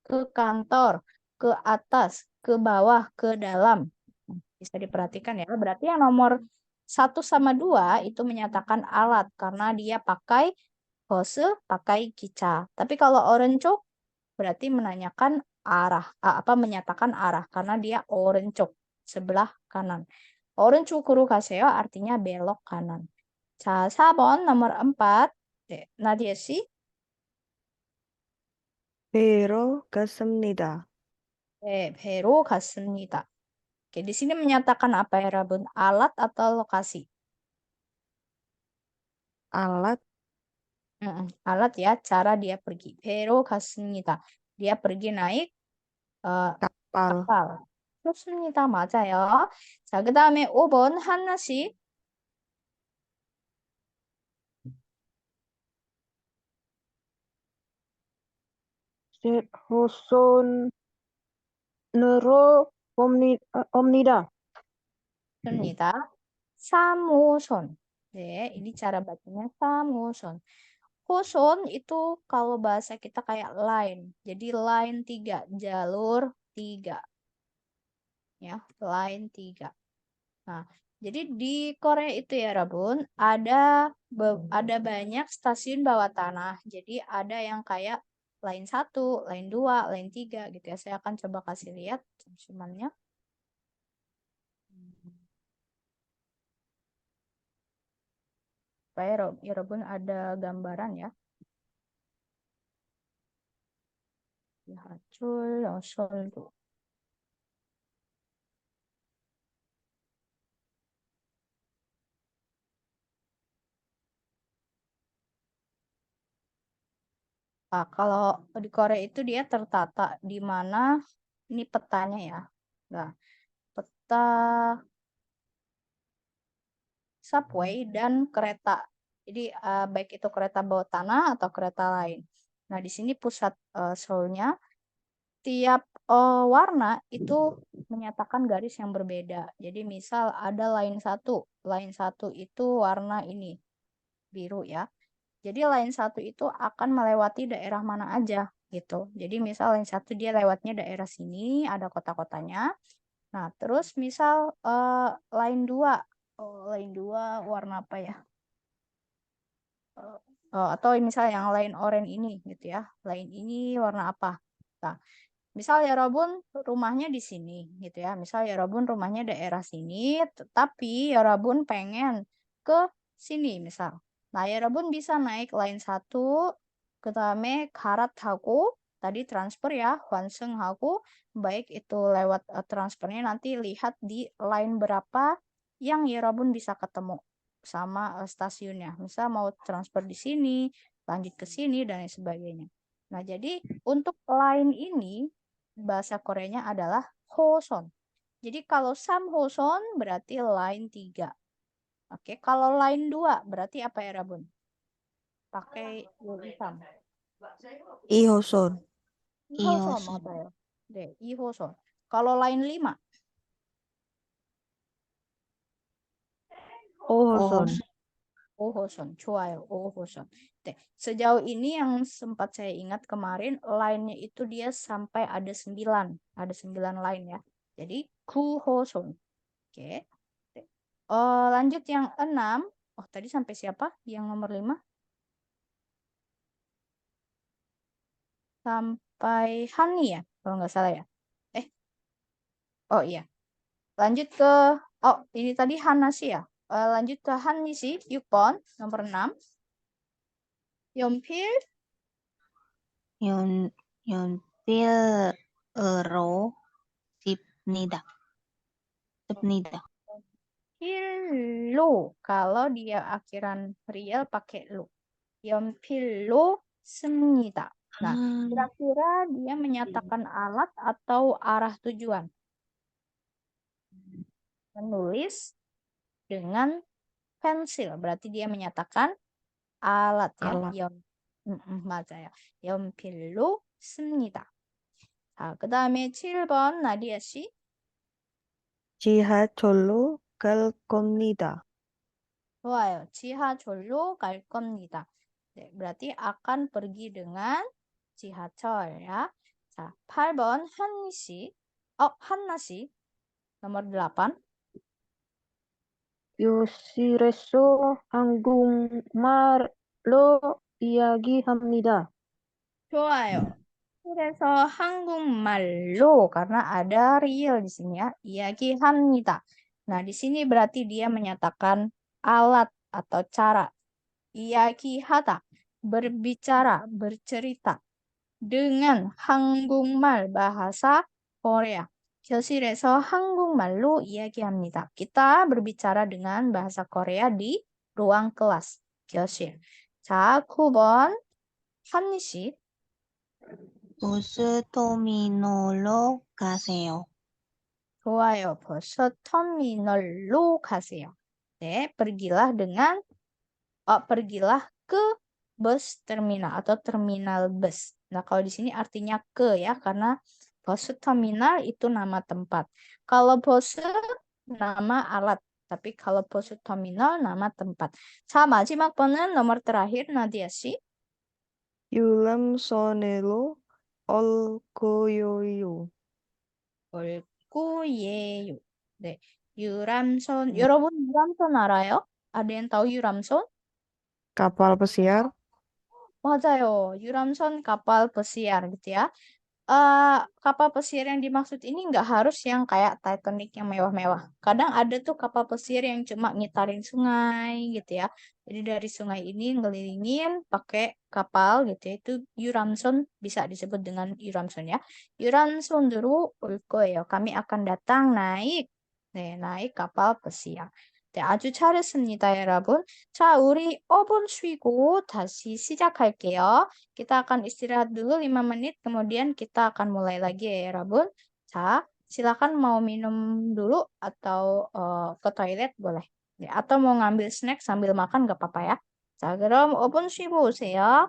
ke kantor, ke atas, ke bawah, ke dalam. Bisa diperhatikan ya. Berarti yang nomor 1 sama 2 itu menyatakan alat karena dia pakai hose, pakai kica. Tapi kalau orencuk berarti menanyakan arah, menyatakan arah karena dia orencuk, sebelah kanan. 오른쪽으로 가세요 artinya belok kanan. 자, 4번 nomor 4. 네, 나디아 씨. 배로 갔습니다. 네, 배로 갔습니다. Oke, di sini menyatakan apa ya, Rabun? Alat atau lokasi? 아랏 alat ya, cara dia pergi. 배로 갔습니다. Dia pergi naik kapal. kapal. 좋습니다. 맞아요. 자, 그 다음에 5번 한나 씨. 호손으로 옵니다. 입니다. 3호선. 네, ini cara bacanya 3호선. Hoson itu kalau bahasa kita kayak line. Jadi line 3, jalur 3. Ya, line 3. Nah, jadi di Korea itu ya, Rabun, ada banyak stasiun bawah tanah. Jadi ada yang kayak line 1, line 2, line 3 gitu ya. Saya akan coba kasih lihat cumannya. Supaya ya, Rabun ada gambaran ya. Hacul, Soldo. Nah, kalau di Korea itu dia tertata di mana ini petanya ya. Nah, peta subway dan kereta. Jadi baik itu kereta bawah tanah atau kereta lain. Nah, di sini pusat Seoul-nya tiap warna itu menyatakan garis yang berbeda. Jadi misal ada line 1 itu warna ini biru ya. Jadi line 1 itu akan melewati daerah mana aja gitu. Jadi misal line 1 dia lewatnya daerah sini, ada kota-kotanya. Nah, terus misal line 2, line 2 warna apa ya? Atau misal yang line oranye ini gitu ya. Line ini warna apa? Nah, misal ya Robun rumahnya di sini gitu ya. Misal ya Robun rumahnya daerah sini, tetapi ya Robun pengen ke sini misal. Nah, ya Robun bisa naik line 1, 그다음에 갈아타고 tadi transfer ya, 환승하고 baik itu lewat transfernya nanti lihat di line berapa yang ya Robun bisa ketemu sama stasiunnya. Misal mau transfer di sini, lanjut ke sini dan lain sebagainya. Nah, jadi untuk line ini bahasa Koreanya adalah Hoson. Jadi kalau Samhoson berarti line 3. Oke, kalau line 2 berarti apa ya, Rabun? Pakai Sam. 이호선. Ihoson 이호선. apa ya? Deh, Ihoson. Kalau line 5, 오호선. Ohoson. 좋아요. Ohoson. Deh, sejauh ini yang sempat saya ingat kemarin line-nya itu dia sampai ada 9. Ada 9 line ya. Jadi Kuhoson. Oke. Deh. Lanjut yang 6. Oh, tadi sampai siapa? Yang nomor 5? Sampai Hani ya, kalau nggak salah ya. Oh iya. Lanjut ke, oh ini tadi Hanasi ya. Lanjut ke Hanisi, 6번, nomor 6. 연필, 연, 연필으로 씁니다. 필로. Kalau dia akhiran real pakai lo. 연필로 씁니다. Nah, kira-kira dia menyatakan alat atau arah tujuan. Menulis dengan pensil. Berarti dia menyatakan alat ya. 아라. 맞아요. 연필로 씁니다. 자, 그 다음에 7번 나디아 씨. 지하철로 갈 겁니다. 좋아요. 지하철로 갈 겁니다. 네, berarti akan pergi dengan 지하철 ya. 자, 8번 한니 씨. 한나 씨. nomor 8. 교실에서 한국말로 이야기합니다. 좋아요. 그래서 한국말로 karena ada real di sini ya. 이야기합니다. Nah, di sini berarti dia menyatakan alat atau cara. 이야기하다, berbicara, bercerita dengan 한국말 bahasa Korea. 교실에서 한국말로 이야기합니다. Kita berbicara dengan bahasa Korea di ruang kelas. 교실. 자, 9번. 한니 씨. 버스터미널로 가세요. 좋아요. 버스 터미널로 가세요. 네, pergilah ke bus terminal atau terminal bus. Nah, kalau di sini artinya ke ya, karena bus terminal itu nama tempat. Kalau bus nama alat, tapi kalau bus terminal nama tempat. 자, 마지막 번은 nomor terakhir Nadia 씨. 유람선으로 올 거예요. 올고예요. 네, 유람선. 여러분 유람선 알아요? ada yang tahu 유람선? kapal pesiar, 맞아요. 유람선 kapal pesiar gitu ya. Kapal pesiar yang dimaksud ini nggak harus yang kayak Titanic yang mewah-mewah. Kadang ada tuh kapal pesiar yang cuma ngitarin sungai gitu ya. Jadi dari sungai ini ngelilingin pakai kapal gitu ya. Itu Yuramson, bisa disebut dengan Yuramson ya. Yuramson dulu ya. Kami akan datang naik. 네, naik kapal pesiar. 네, 아주 잘했습니다, 여러분. 자, 우리 5분 쉬고 다시 시작할게요. Kita akan istirahat dulu 5 menit, kemudian kita akan mulai lagi ya, 여러분. 자, silakan mau minum dulu atau ke toilet boleh. Ya, atau mau ngambil snack sambil makan nggak apa-apa ya. 자, 그럼 5분 쉬고 오세요.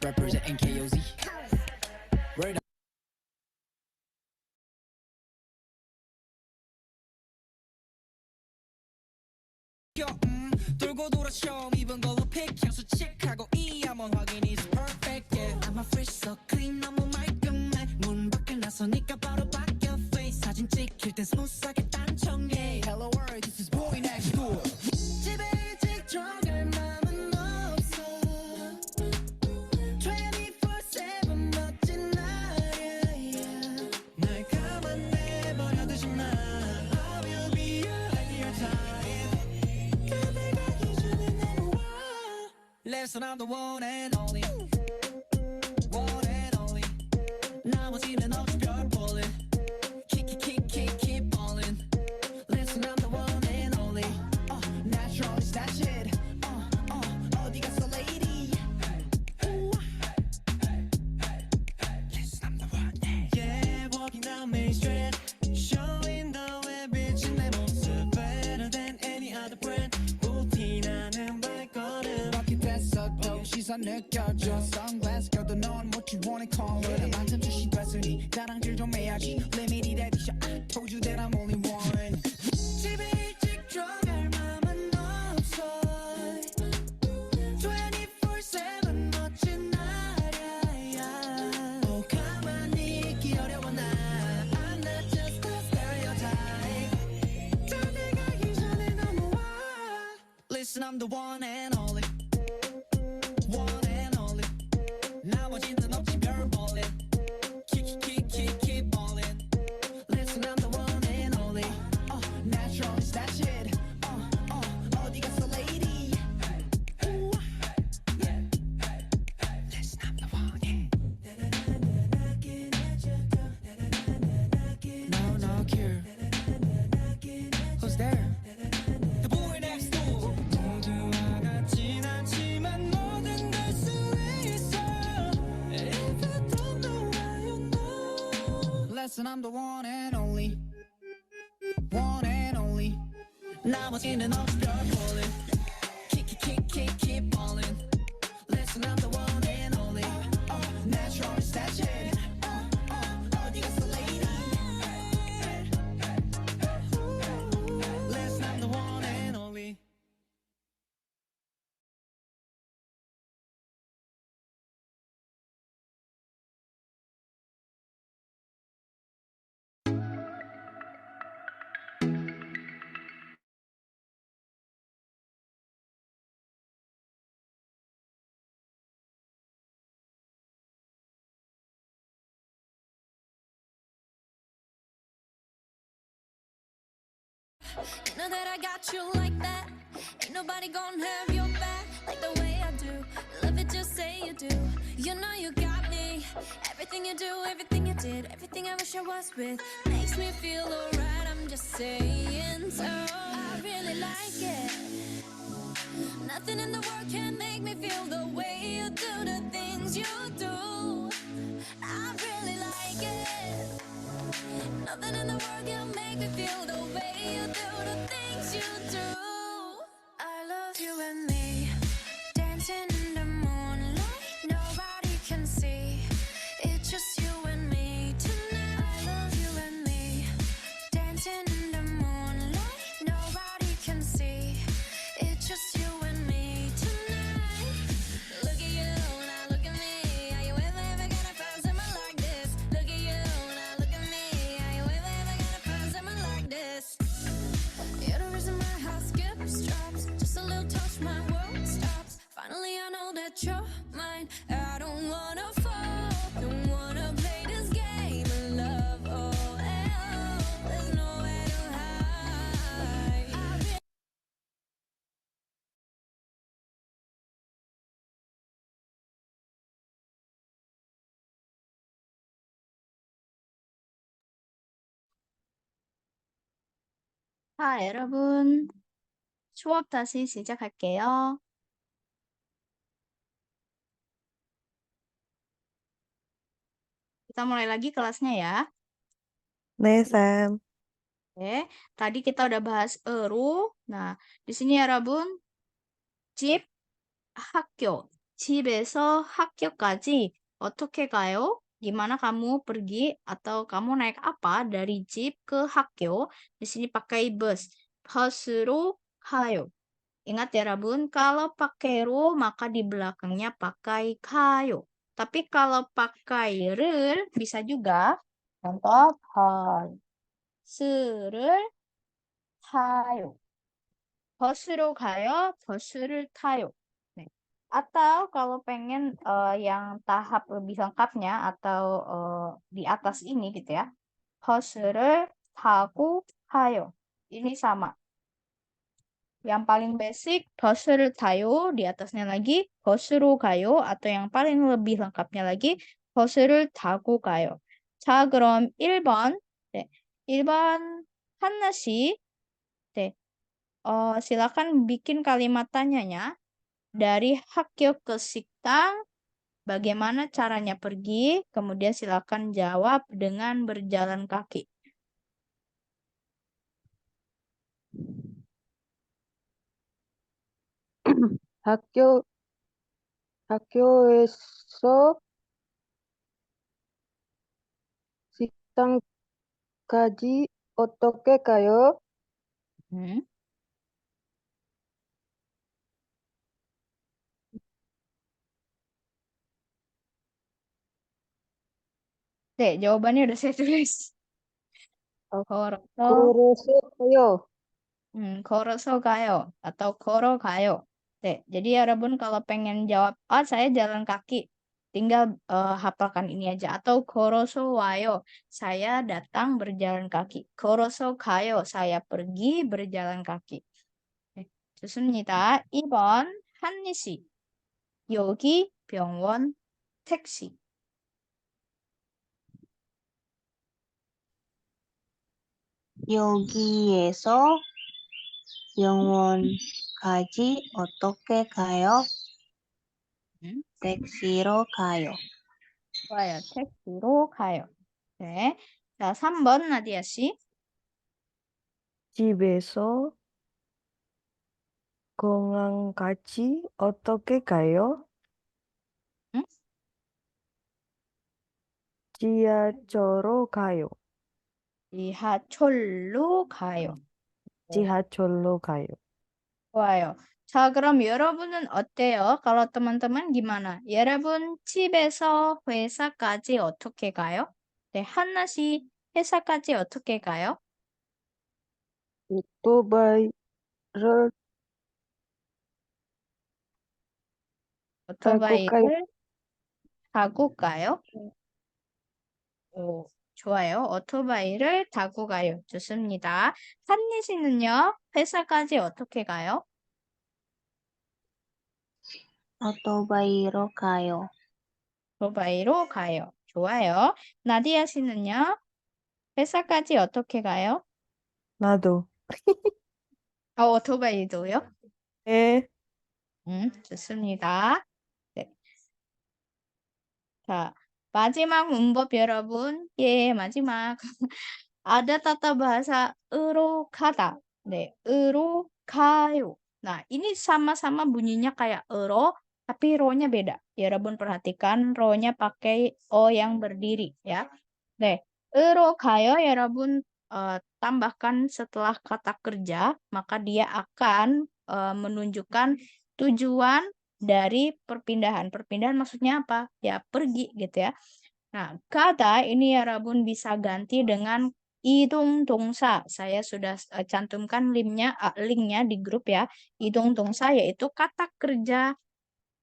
Representing KOZ. Word up. 돌고 돌아 처음 입은 걸로 픽 향수 칙하고 이 한번 확인 is perfect yeah. I'm a fresh so clean 너무 말끔해 문 밖을 나서니까 바로 바뀌어 face 사진 찍힐 땐 스무스하게 단청해 Hello world this is boy next door 집에 일찍 들어갈 맘은 없어 24/7 멋진 날이야 yeah. 날 가만 내버려두지 마 I will be your ideal type 그대가 기준이 내놓아 Listen I'm the one and only One and only 나머지는 없이 별 볼래 keep ballin' Listen I'm the one and only Natural is that shit 어디 갔어 lady Listen I'm the one Yeah walking down Main Street Showing the way 비친 내 모습 Better than any other brand 루틴하는 발걸음 Rocket 됐어도 시선 느껴져 Sunglass 껴도 넌 what you wanna call it 만점 출시됐으니 자랑질 좀 해야지 Limited edition I told you that I'm only one 집에 일찍 들어갈 맘은 없어 24/7 멋진 날이야 뭐 가만히 있기 어려워 나 I'm not just a stereotype 떠나가기 전에 넘어와 Listen I'm the one and only One and only 나머지는 없지 별 볼래 keep ballin' Listen I'm the one and only Natural is that shit 어디 갔어 lady Listen I'm the one No cure Who's there? The boy next door 모두와 같진 않지만 뭐든 될 수 있어 If you don't know why you know Listen I'm the one and only One and only 나머지는 없이 별 볼래 keep ballin' Listen I'm the one and only Natural is that shit 어디 갔어 lady Listen I'm the one and only Know that I got you like that. Ain't nobody gonna have your back like the way I do. Love it, just say you do. You know you got me. Everything you do, everything you did, everything I wish I was with makes me feel alright. I'm just saying so. I really like it. Nothing in the world can make me feel the way you do the things you do. I really like it. Nothing in the world can make me feel the way you do the things you do. I love you and me, dancing in the moonlight. Nobody can see. It's just you and me tonight. I love you and me, dancing in the moonlight. Nobody can see. It's just you and me tonight. Look at you, now look at me. Are you ever gonna find someone like this? Look at you, now look at me. Are you ever gonna find someone like this? You're the reason my heart skips, drops. Just a little touch, my world stops. Finally, I know that you're mine. I don't wanna fall, don't wanna play this game of love. Oh, there's nowhere to hide. 자, 여러분, 수업 다시 시작할게요. Kita mulai lagi kelasnya ya. 네, 쌤. Oke, tadi kita udah bahas eru. Nah, di sini ya, 여러분, 집, 학교. 집에서 학교까지 어떻게 가요? Gimana kamu pergi atau kamu naik apa dari 집 ke 학교? Di sini pakai bus. 버스로 가요. Ingat ya, 여러분, kalau pakai 로 maka di belakangnya pakai 가요. Tapi kalau pakai 를 bisa juga. Contoh, 버스를 타요. 버스로 가요, 버스를 타요. 네. Atau kalau pengen yang tahap lebih lengkapnya atau di atas ini gitu ya. 버스를 타고 가요. Ini sama. Yang paling basic, 버스를 타요. Di atasnya lagi, 버스로 가요. Atau yang paling lebih lengkapnya lagi, 버스를 타고 가요. 자, 그럼 1번. 네. 1번 한나 씨. 네. silakan bikin kalimat tanyanya. Dari 학교 ke 식당, bagaimana caranya pergi? Kemudian silakan jawab dengan berjalan kaki. 학교에서 식당까지 어떻게 가요? Hmm. Dek, jawabannya udah saya tulis. 어, 걸어서, 걸어서 가요. 걸어서 가요. Atau 걸어가요. Dek, jadi ya Rebun kalau pengen jawab, saya jalan kaki. Tinggal hafalkan ini aja. Atau 걸어서 와요. Saya datang berjalan kaki. 걸어서 가요. Saya pergi berjalan kaki. 네, 좋습니다. 2번 한니 씨. 여기 병원 택시. 여기에서 병원까지 어떻게 가요? 음, 택시로 가요. 좋아요. 택시로 가요. 네. 자, 3번 나디아 씨. 집에서 공항까지 어떻게 가요? 음? 지하철로 가요. 지하철로 가요. 네, 지하철로 가요. 좋아요. 자, 그럼 여러분은 어때요? kalau teman-teman gimana? 여러분 집에서 회사까지 어떻게 가요? 네, 한나 씨 회사까지 어떻게 가요? 오토바이를 타고 가요. 오토바이를 타고 가요? 오, 좋아요. 오토바이를 타고 가요. 좋습니다. 한니 씨는요? 회사까지 어떻게 가요? 오토바이로 가요. 오토바이로 가요. 좋아요. 나디아 씨는요? 회사까지 어떻게 가요? 나도. 오토바이도요? 네. 좋습니다. 네. 자, 마지막 문법 여러분. 예, 마지막. Ada tata bahasa 으로 가다. 네, 으로 가요. Nah, ini sama-sama bunyinya kayak ro, tapi ro-nya beda. Yarabbun perhatikan ro-nya pakai o yang berdiri ya. 네, 으로 가요. Yarabbun tambahkan setelah kata kerja, maka dia akan menunjukkan tujuan dari perpindahan. Perpindahan maksudnya apa? Ya, pergi gitu ya. Nah, kata ini ya Rabun bisa ganti dengan idung dongsa. Saya sudah cantumkan linknya di grup ya. Idung dongsa yaitu kata kerja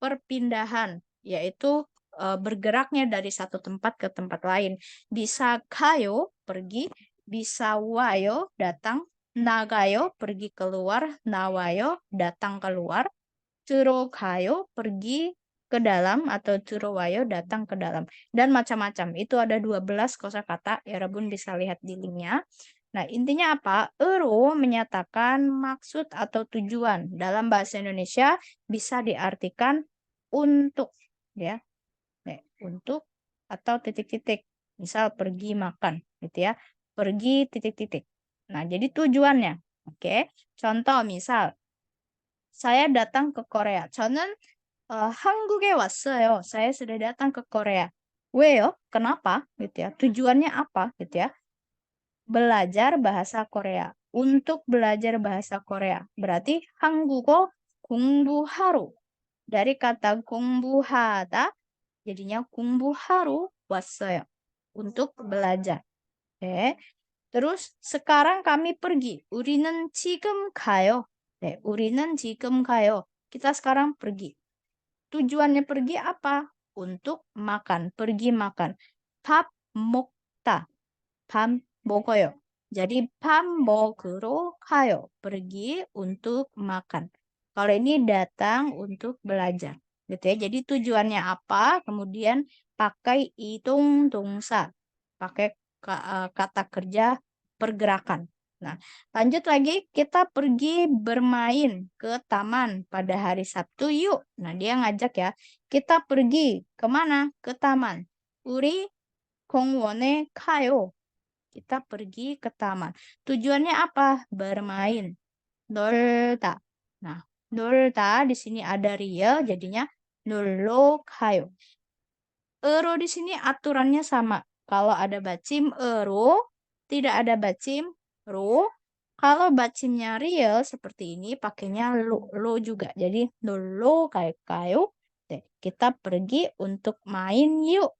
perpindahan, yaitu bergeraknya dari satu tempat ke tempat lain. Bisa kayo pergi, bisa wayo datang, nagayo pergi keluar, nawayo datang keluar, Turokayo pergi ke dalam atau Turowayo datang ke dalam dan macam-macam. Itu ada 12 kosakata. Ya Rabun bisa lihat di linknya. Nah, intinya apa? Ero menyatakan maksud atau tujuan. Dalam bahasa Indonesia bisa diartikan untuk ya. Untuk atau titik-titik. Misal pergi makan gitu ya. Pergi titik-titik. Nah, jadi tujuannya. Oke. Contoh misal saya datang ke Korea. 저는 한국에 왔어요. Saya sudah datang ke Korea. 왜요? Kenapa? Gitu ya. Tujuannya apa? Gitu ya. Belajar bahasa Korea. Untuk belajar bahasa Korea. Berarti 한국어 공부하러. Dari kata 공부하다 jadinya 공부하러 왔어요. Untuk belajar. Oke. Terus sekarang kami pergi. 우리는 지금 가요. 네, 우리는 지금 가요. Kita sekarang pergi. Tujuannya pergi apa? Untuk makan, pergi makan. 밥 먹다. 밥 먹어요. Jadi 밥 먹으러 가요. Pergi untuk makan. Kalau ini datang untuk belajar. Gitu ya. Jadi tujuannya apa? Kemudian pakai itung 동사. Pakai kata kerja pergerakan. Nah, lanjut lagi kita pergi bermain ke taman pada hari Sabtu yuk. Nah, dia ngajak ya. Kita pergi kemana? Ke taman. 우리 공원에 가요. Kita pergi ke taman. Tujuannya apa? Bermain. 놀다. Nah, 놀다 di sini ada real jadinya 놀러 가요. Ero di sini aturannya sama. Kalau ada bacim ero, tidak ada bacim ro. Kalau bacimnya real seperti ini pakainya lo juga. Jadi 놀러 갈까요? Kita pergi untuk main yuk.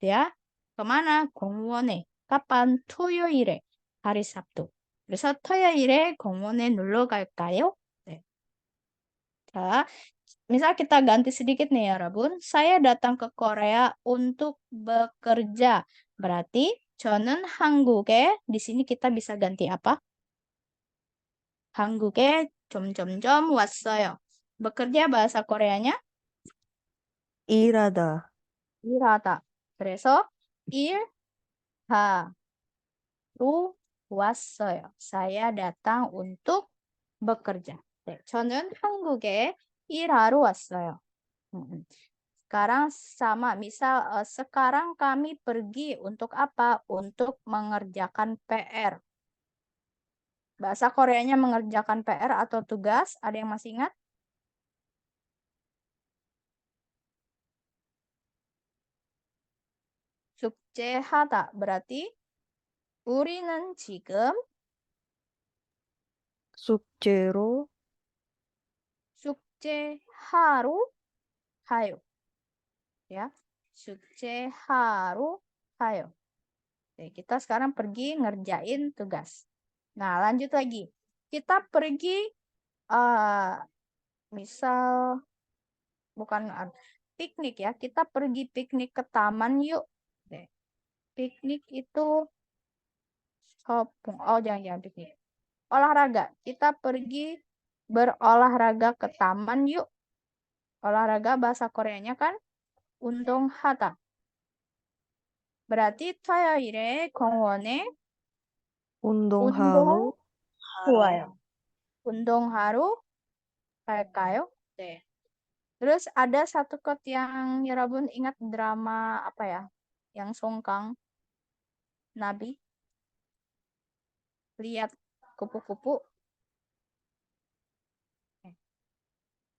Ya. Kemana? 공원에. Kapan? 토요일에. Hari Sabtu. 그래서 토요일에 공원에 놀러 갈까요? 네. 자, misal kita ganti sedikit nih ya, Rabun. Saya datang ke Korea untuk bekerja. Berarti 저는 한국에 di sini kita bisa ganti apa? 한국에 점점점 왔어요. bekerja bahasa Koreanya 일하다. 일하다. 그래서 일하러 왔어요. Saya datang untuk bekerja. 네, 저는 한국에 일하러 왔어요. Sekarang sama, misal sekarang kami pergi untuk apa? Untuk mengerjakan PR. Bahasa Koreanya mengerjakan PR atau tugas, ada yang masih ingat? 숙제하다 berarti 우리는 지금 숙제로 숙제하러 가요. Ya, 숙제하러 가요. Oke, kita sekarang pergi ngerjain tugas. Nah, lanjut lagi. Kita pergi misal bukan piknik ya. Kita pergi piknik ke taman yuk. Oke. Piknik itu sopung. Oh, jangan piknik. Olahraga. Kita pergi berolahraga ke taman yuk. Olahraga bahasa Koreanya kan 운동 하다. berarti 토요일에 공원에 운동하러 좋아요. 운동하러 갈까요? 네. Terus ada satu quote yang 여러분 ingat drama apa ya? Yang Songkang Nabi lihat kupu-kupu.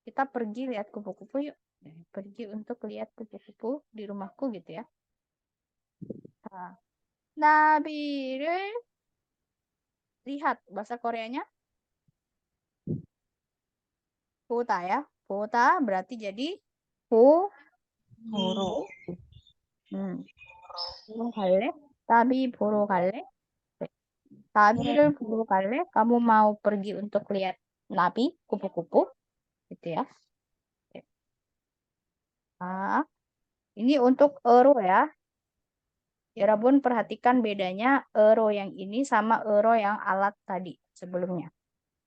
Kita pergi lihat kupu-kupu yuk. Pergi untuk lihat kupu-kupu di rumahku gitu ya. Nah, 나비를 lihat bahasa Koreanya 보다 ya. 보다 berarti jadi 보 보러. 보러 갈래? 나비 보러 갈래? 네. 나비를 보러 갈래? Kamu mau pergi untuk lihat nabi, kupu-kupu? Gitu ya. Oke. Nah, ini untuk euro ya. Yarabbun perhatikan bedanya euro yang ini sama euro yang alat tadi sebelumnya.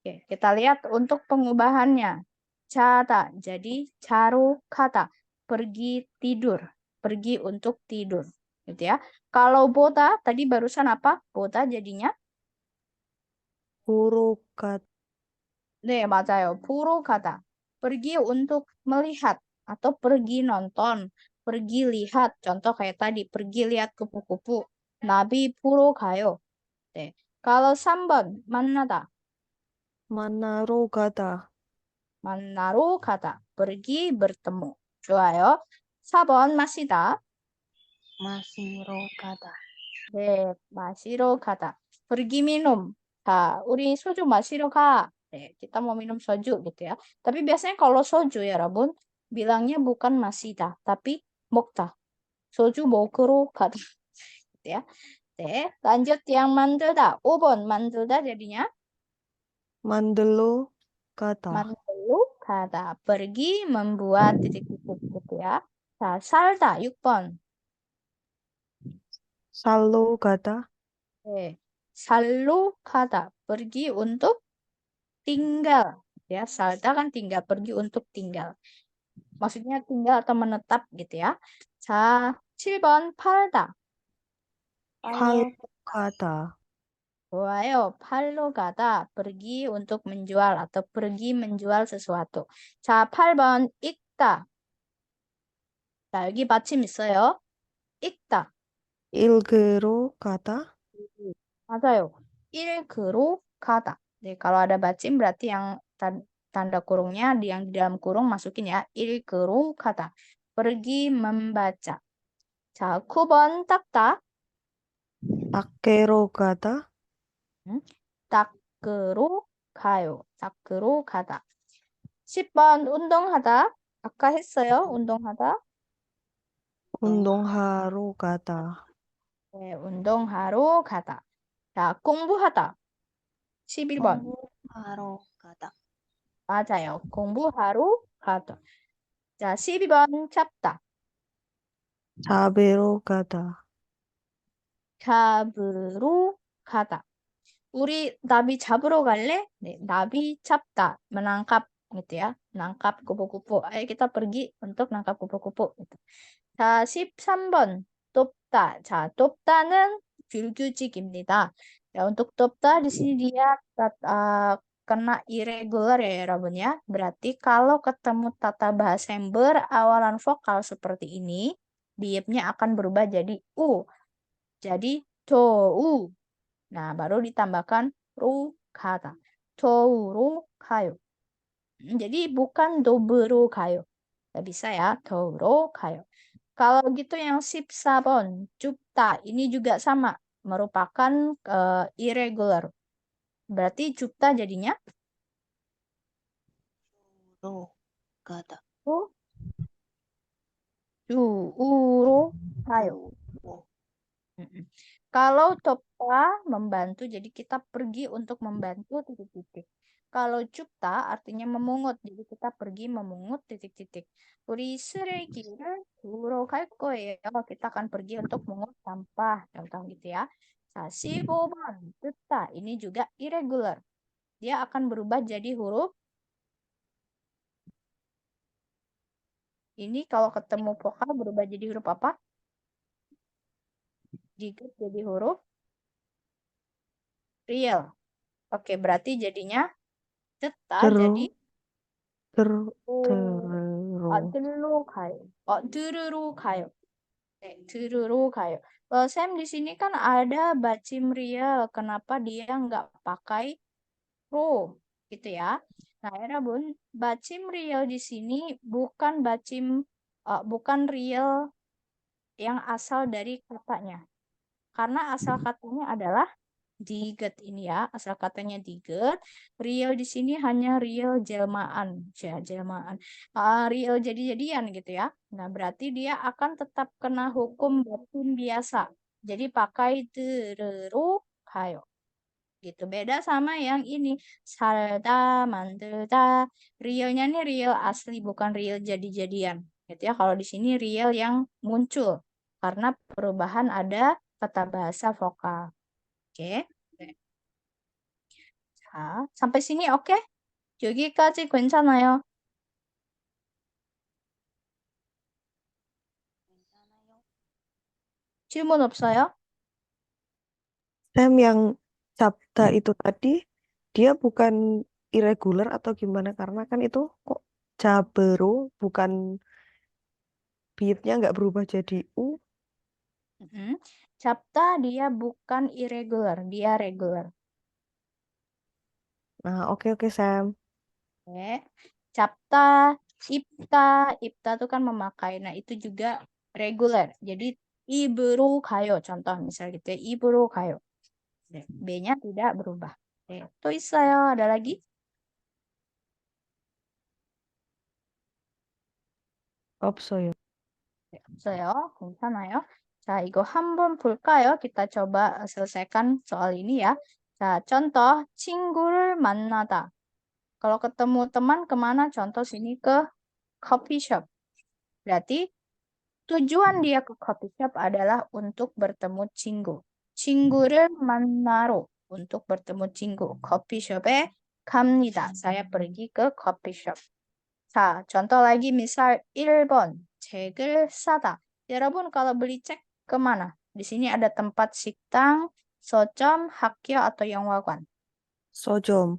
Oke, kita lihat untuk pengubahannya. Jada, jadi caru kata, pergi tidur, pergi untuk tidur, gitu ya. Kalau boda tadi barusan apa? Boda jadinya? 보러 가 네, 맞아요. 보러 가다. pergi untuk melihat atau pergi nonton, pergi lihat. Contoh kayak tadi, pergi lihat kupu-kupu. 나비 보러 가요. 네. kalau 3번 만나다. 만나러 가다. 만나러 가다. pergi bertemu. 좋아요. 4번 마시다. 마시러 가다. 네, 마시러 가다. pergi minum. 자, 우리 소주 마시러 가. 네, kita mau minum soju gitu ya. Tapi biasanya kalau soju ya, Rabun, bilangnya bukan masida, tapi 먹다. soju 먹으러 가다. gitu ya. 네, lanjut yang 만들다. 5번 만들다 jadinya 만들러 가다. 만들러 가다. pergi membuat titik-titik gitu ya. 자, 살다. 6번. 살러 가다. 네, 살러 가다. pergi untuk tinggal. Ya, salda kan tinggal, pergi untuk tinggal. Maksudnya tinggal atau menetap gitu ya. 자, 7번 팔다. 팔러 가다. 좋아요. 팔로 가다. pergi untuk menjual atau pergi menjual sesuatu. 자, 8번 읽다. 자, 여기 받침 있어요. 읽다. 읽으러 가다. 맞아요. 읽으러 가다. 네, kalau ada 받침 berarti yang tanda kurungnya yang di dalam kurung masukin ya. 읽으러 가다. pergi membaca. 자, 9번 닦다. 닦으러 가다. 닦으러 가요. 닦으러 가다. 10번 운동하다. 아까 했어요. 운동하다. 운동하러 가다. 네, 운동하러 가다. 자, 공부하다. 11번. 공부하러 가다. 맞아요. 공부하러 가다. 자, 12번 잡다. 잡으러 가다. 잡으러 가다. 우리 나비 잡으러 갈래? 네, 나비 잡다. menangkap gitu ya. Menangkap kupu-kupu. Ayo kita pergi untuk nangkap kupu-kupu gitu. 자, 13번. 돕다. 자, 돕다는 불규칙입니다. Ya, untuk 돕다 di sini dia kena irregular ya, 여러분 ya. Berarti kalau ketemu tata bahasa yang berawalan vokal seperti ini, diemnya akan berubah jadi u. Jadi 도우. Nah, baru ditambahkan ru kata. 도우로 가요. Jadi bukan dob으로 가요. Nggak bisa ya, 도우로 가요. Kalau gitu yang 14번, 줍다. Ini juga sama, merupakan irregular. Berarti 줍다 jadinya 주러 가다. 주우로 가요. Kalau 돕다 membantu, jadi kita pergi untuk membantu titik-titik. Kalau cupta artinya memungut. Jadi kita pergi memungut titik-titik. 우리 쓰레기를 주우러 갈 거예요. Kita akan pergi untuk mengut sampah. Contoh gitu ya. 자, 15번 뜯다. ini juga irregular. Dia akan berubah jadi huruf. Ini kalau ketemu vokal berubah jadi huruf apa? Diget jadi huruf real. Oke, berarti jadinya 뜯다 jadi 들로 들로 가요. 들으러 가요. 네, 들으러 가요. Sam di sini kan ada bacim real. Kenapa dia nggak pakai ro gitu ya? Nah, 여러분, bacim real di sini bukan bukan real yang asal dari katanya. Karena asal katanya adalah diget ini ya, asal katanya diget. Real di sini hanya real jelmaan, ya jelmaan. Real jadi-jadian gitu ya. Nah, berarti dia akan tetap kena hukum batin biasa. Jadi pakai 들으러 가요. Gitu. Beda sama yang ini. 살다, 만들다. Realnya nih real asli, bukan real jadi-jadian. Gitu ya. Kalau di sini real yang muncul. Karena perubahan ada tata bahasa vokal. Oke. 자, sampai sini oke? 여기까지 괜찮아요? 괜찮아요. 질문 없어요? Sam yang sabda itu tadi dia bukan irregular atau gimana karena kan itu kok jabero bukan beatnya nggak berubah jadi u. Capta dia bukan irregular, dia regular. Nah, oke Sam. Oke. Capta, ipta, ipta itu kan memakai. Nah, itu juga regular. Jadi iburu kayo contoh misal gitu ya, iburu kayo. B-nya tidak berubah. Oke. Itu 있어요. ada lagi? 없어요. 없어요. 괜찮아요. 자, 이거 한번 볼까요? kita coba selesaikan soal ini ya. 자, contoh 친구를 만나다. Kalau ketemu teman kemana? Contoh sini ke coffee shop. Berarti tujuan dia ke coffee shop adalah untuk bertemu 친구. 친구를 만나러 untuk bertemu 친구. coffee shop에 갑니다. saya pergi ke coffee shop. 자, contoh lagi misal 1번 책을 사다. 여러분 kalau beli cek kemana? Di sini ada tempat 식당, 서점, 학교 atau 영화관. 서점.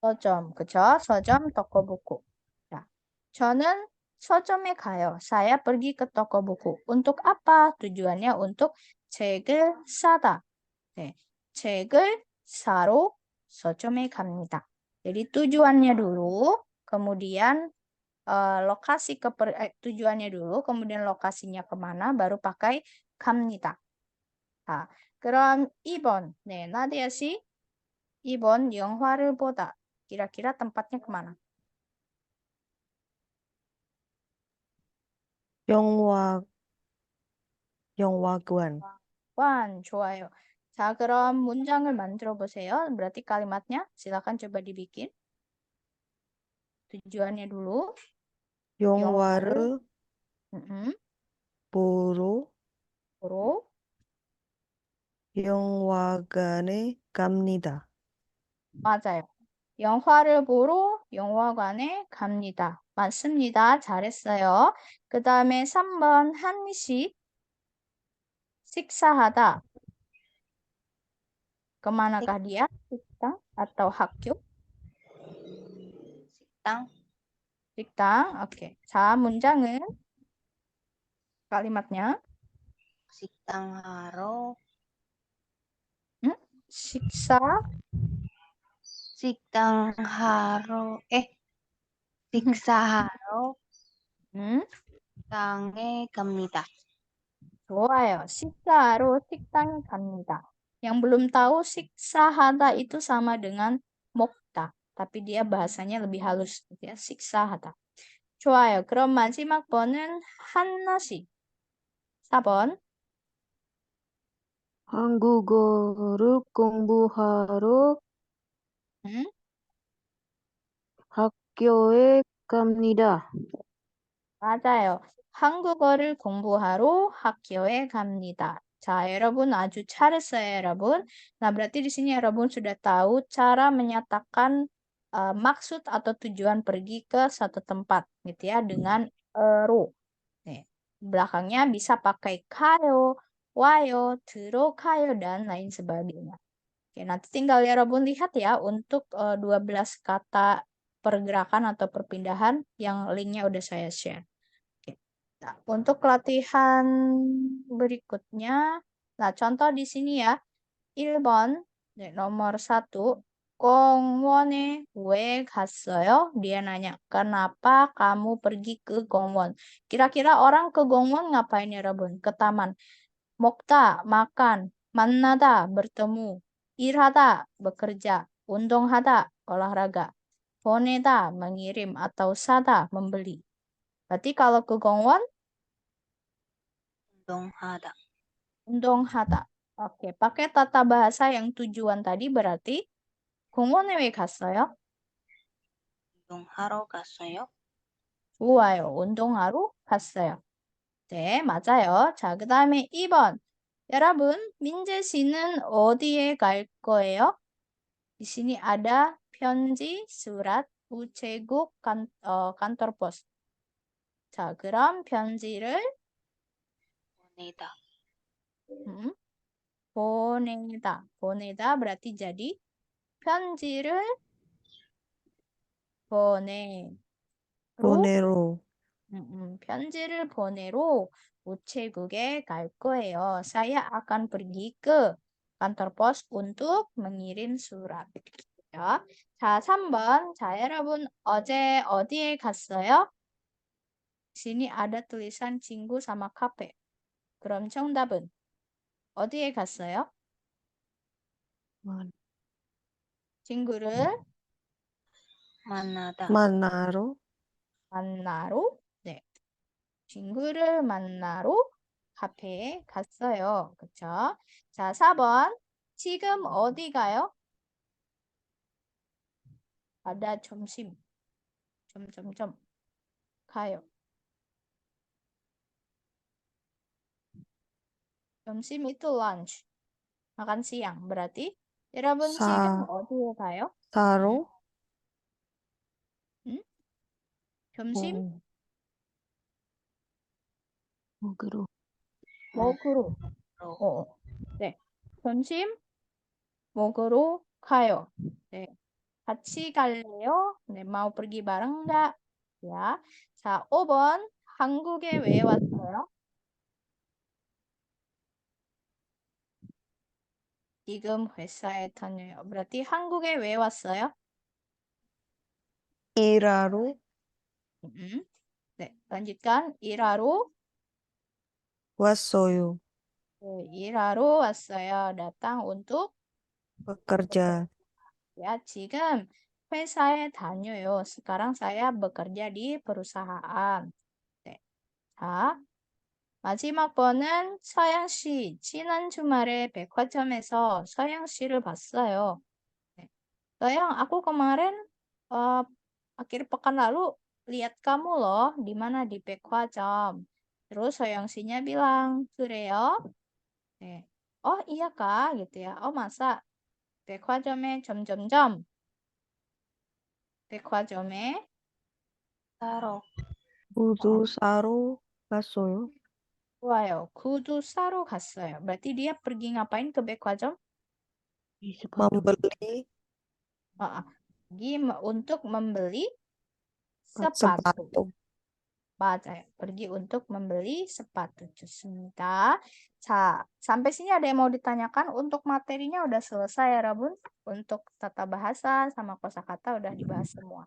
서점, 그쵸? 서점, toko buku. 자, 저는 서점에 가요. saya pergi ke toko buku. Untuk apa? Tujuannya untuk 책을 사다. 네, 책을 사러 서점에 갑니다. jadi tujuannya dulu, kemudian tujuannya dulu, kemudian lokasinya kemana, baru pakai 갑니다. 자, 그럼 2번. 네, 나디아 씨. 2번 영화를 보다. Kira-kira tempatnya kemana? 영화관. 관, 좋아요. 자, 그럼 문장을 만들어 보세요. berarti kalimatnya silakan coba dibikin. tujuannya dulu. 영화를 보러 영화관에 갑니다. 맞아요. 영화를 보러 영화관에 갑니다. 맞습니다. 잘했어요. 그 다음에 3번 한식 식사하다. Kemanakah dia? 식당 atau 학교? 식당, 식당. 오케이. 자, 문장은 kalimatnya 식당 하러, 식사 식당 하러, 식사하러 식당에 갑니다. 좋아요. 식사하러 식당에 갑니다. Yang belum tahu 식사하다 itu sama dengan 먹다. tapi dia bahasanya lebih halus gitu ya. 식사하다. 좋아요. 그럼 마지막 번은 한나씨. 4번. 한국어를 공부하러 학교에 갑니다. 맞아요. 한국어를 공부하러 학교에 갑니다. 자, 여러분 a주 잘했어요, 여러분. Nah, berarti di sini 여러분 sudah tahu cara menyatakan maksud atau tujuan pergi ke satu tempat, gitu ya, dengan 로. 네. belakangnya bisa pakai 가요, 와요, 들어가요, dan lain sebagainya. Oke, nanti tinggal 여러분 lihat ya untuk 12 kata pergerakan atau perpindahan yang linknya udah saya share. Oke. Nah, untuk latihan berikutnya, nah contoh di sini ya, 1번, nomor 1, 공원에 왜 갔어요? Dia nanya, kenapa kamu pergi ke 공원? Kira-kira orang ke 공원 ngapain ya, 여러분? Ke taman. 먹다, makan. 만나다, bertemu. 일하다, bekerja. 운동하다, olahraga. 보내다, mengirim. Atau 사다, membeli. Berarti kalau ke 공원, 운동하다. 운동하다. Oke, pakai tata bahasa yang tujuan tadi berarti 공원에 왜 갔어요? 운동하러 갔어요. 좋아요. 운동하러 갔어요. 네, 맞아요. 자, 그 다음에 2번. 여러분, 민재 씨는 어디에 갈 거예요? Di sini ada 편지, surat, 우체국, kantor pos. 자, 그럼 편지를 보내다. 보내다. 보내다 berarti jadi 편지를 보내로 보내로. 편지를 보내러 우체국에 갈 거예요. Saya akan pergi ke kantor pos untuk mengirim surat. 야. 자, 3번. 자, 여러분 어제 어디에 갔어요? sini ada tulisan 친구 sama 카페. 그럼 정답은 어디에 갔어요? 만- 친구를 만나다. 만나러 만나러 네. 친구를 만나러 카페에 갔어요. 그쵸? 자, 4번. 지금 어디 가요? ada 점심. 점점점. 가요. 점심 itu lunch. Makan siang. Berarti 여러분 지금 사 어디에 가요? 사러 응? 점심 어, 먹으러. 먹으러. 네. 점심 먹으러 가요. 네. 같이 갈래요? 네, mau pergi bareng nggak? Ya. 자, 5번. 한국에 왜 왔어요? 지금 회사에 다녀요. berarti 한국에 왜 왔어요? 일하러 네, lanjutkan. 일하러 왔어요. 네, 일하러 왔어요. datang untuk bekerja. ya, 지금 회사에 다녀요. sekarang saya bekerja di perusahaan. 네. 자, 마지막 번은 서양 씨. 지난 주말에 백화점에서 서양 씨를 봤어요. 네. Sayang, aku kemarin akhir pekan lalu lihat kamu loh di mana di 백화점. Terus Soyang Sinya bilang, 그래요? 네. Oh iya kak, gitu ya. Oh masa 백화점에 점점점. 백화점에 사러. 구두 사러 갔어요. 좋아요. 구두 사러 갔어요. Berarti dia pergi ngapain ke 백화점? membeli Pergi untuk membeli sepatu. sepatu. 맞아요. pergi untuk membeli sepatu. 좋습니다. 자, sampai sini ada yang mau ditanyakan? Untuk materinya udah selesai ya, Rabun. Untuk tata bahasa sama kosakata udah dibahas semua.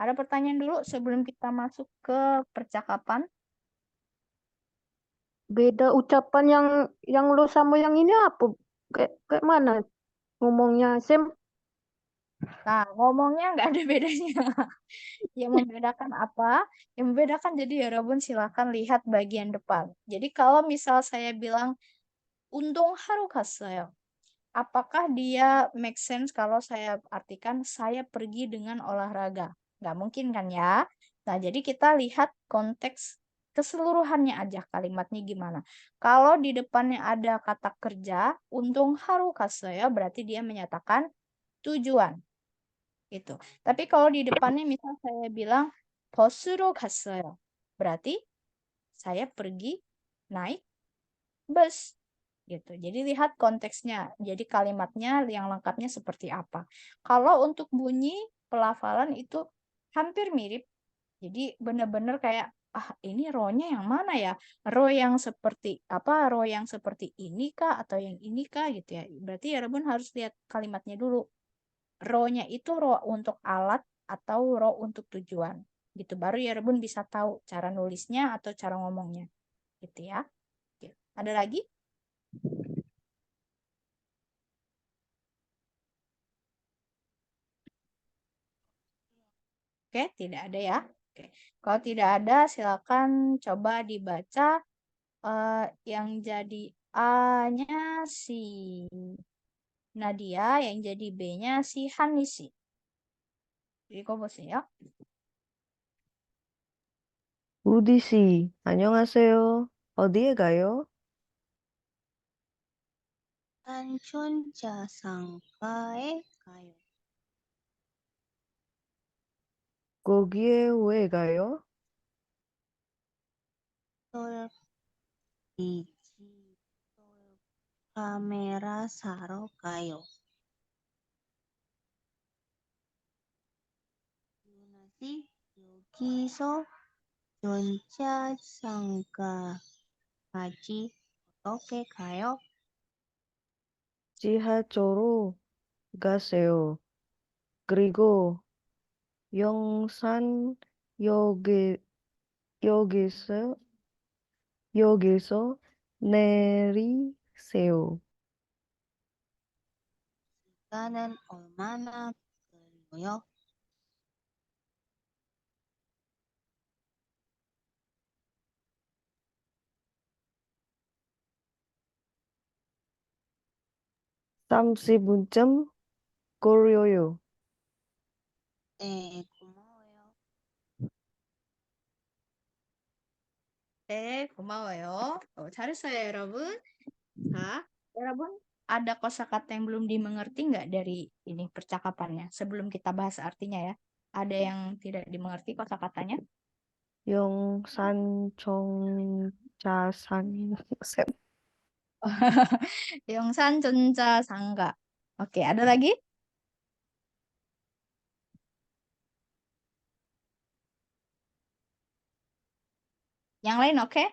Ada pertanyaan dulu sebelum kita masuk ke percakapan? Beda ucapan yang lo sama yang ini apa? Kayak mana ngomongnya, Sam? Nah, ngomongnya nggak ada bedanya. Yang membedakan apa? Yang membedakan jadi ya, Rabun silahkan lihat bagian depan. Jadi kalau misal saya bilang 운동하러 갔어요. apakah dia make sense kalau saya artikan saya pergi dengan olahraga? Nggak mungkin kan ya? Nah, jadi kita lihat konteks keseluruhannya aja kalimatnya gimana. Kalau di depannya ada kata kerja, untung haru kasaya berarti dia menyatakan tujuan. Gitu. Tapi kalau di depannya misal saya bilang 버스로 갔어요. berarti saya pergi naik bus gitu. Jadi lihat konteksnya. Jadi kalimatnya yang lengkapnya seperti apa. Kalau untuk bunyi pelafalan itu hampir mirip. Jadi benar-benar kayak ini ro-nya yang mana ya? Ro yang seperti apa? Ro yang seperti ini kah atau yang ini kah gitu ya. Berarti ya Rebun harus lihat kalimatnya dulu. Ro-nya itu ro untuk alat atau ro untuk tujuan. Gitu baru ya Rebun bisa tahu cara nulisnya atau cara ngomongnya. Gitu ya. Oke. Ada lagi? Oke, tidak ada ya. Oke. Kalau tidak ada, silakan coba dibaca yang jadi A-nya si Nadia, yang jadi B-nya si Hanisi. Jadi kok ya. 우디 씨, 안녕하세요. 어디에 가요? 산촌자 상가에 가요. 거기에 왜 가요? 디지털 카메라 사러 가요. 유나 씨, 여기서 전자상가까지 어떻게 가요? 지하철로 가세요. 그리고 영산 여기서 내리세요. 시간은 얼마나 걸려요? (30분쯤) 걸려요. 네, 고마워요. 네, 고마워요. 잘했어요, 여러분. Nah, 여러분, ada kosakata yang belum dimengerti nggak dari ini percakapannya? Sebelum kita bahas artinya ya. Ada yang tidak dimengerti kosakatanya? 영산 정자산 영산 전자상가. Oke, ada lagi? Yang lain oke?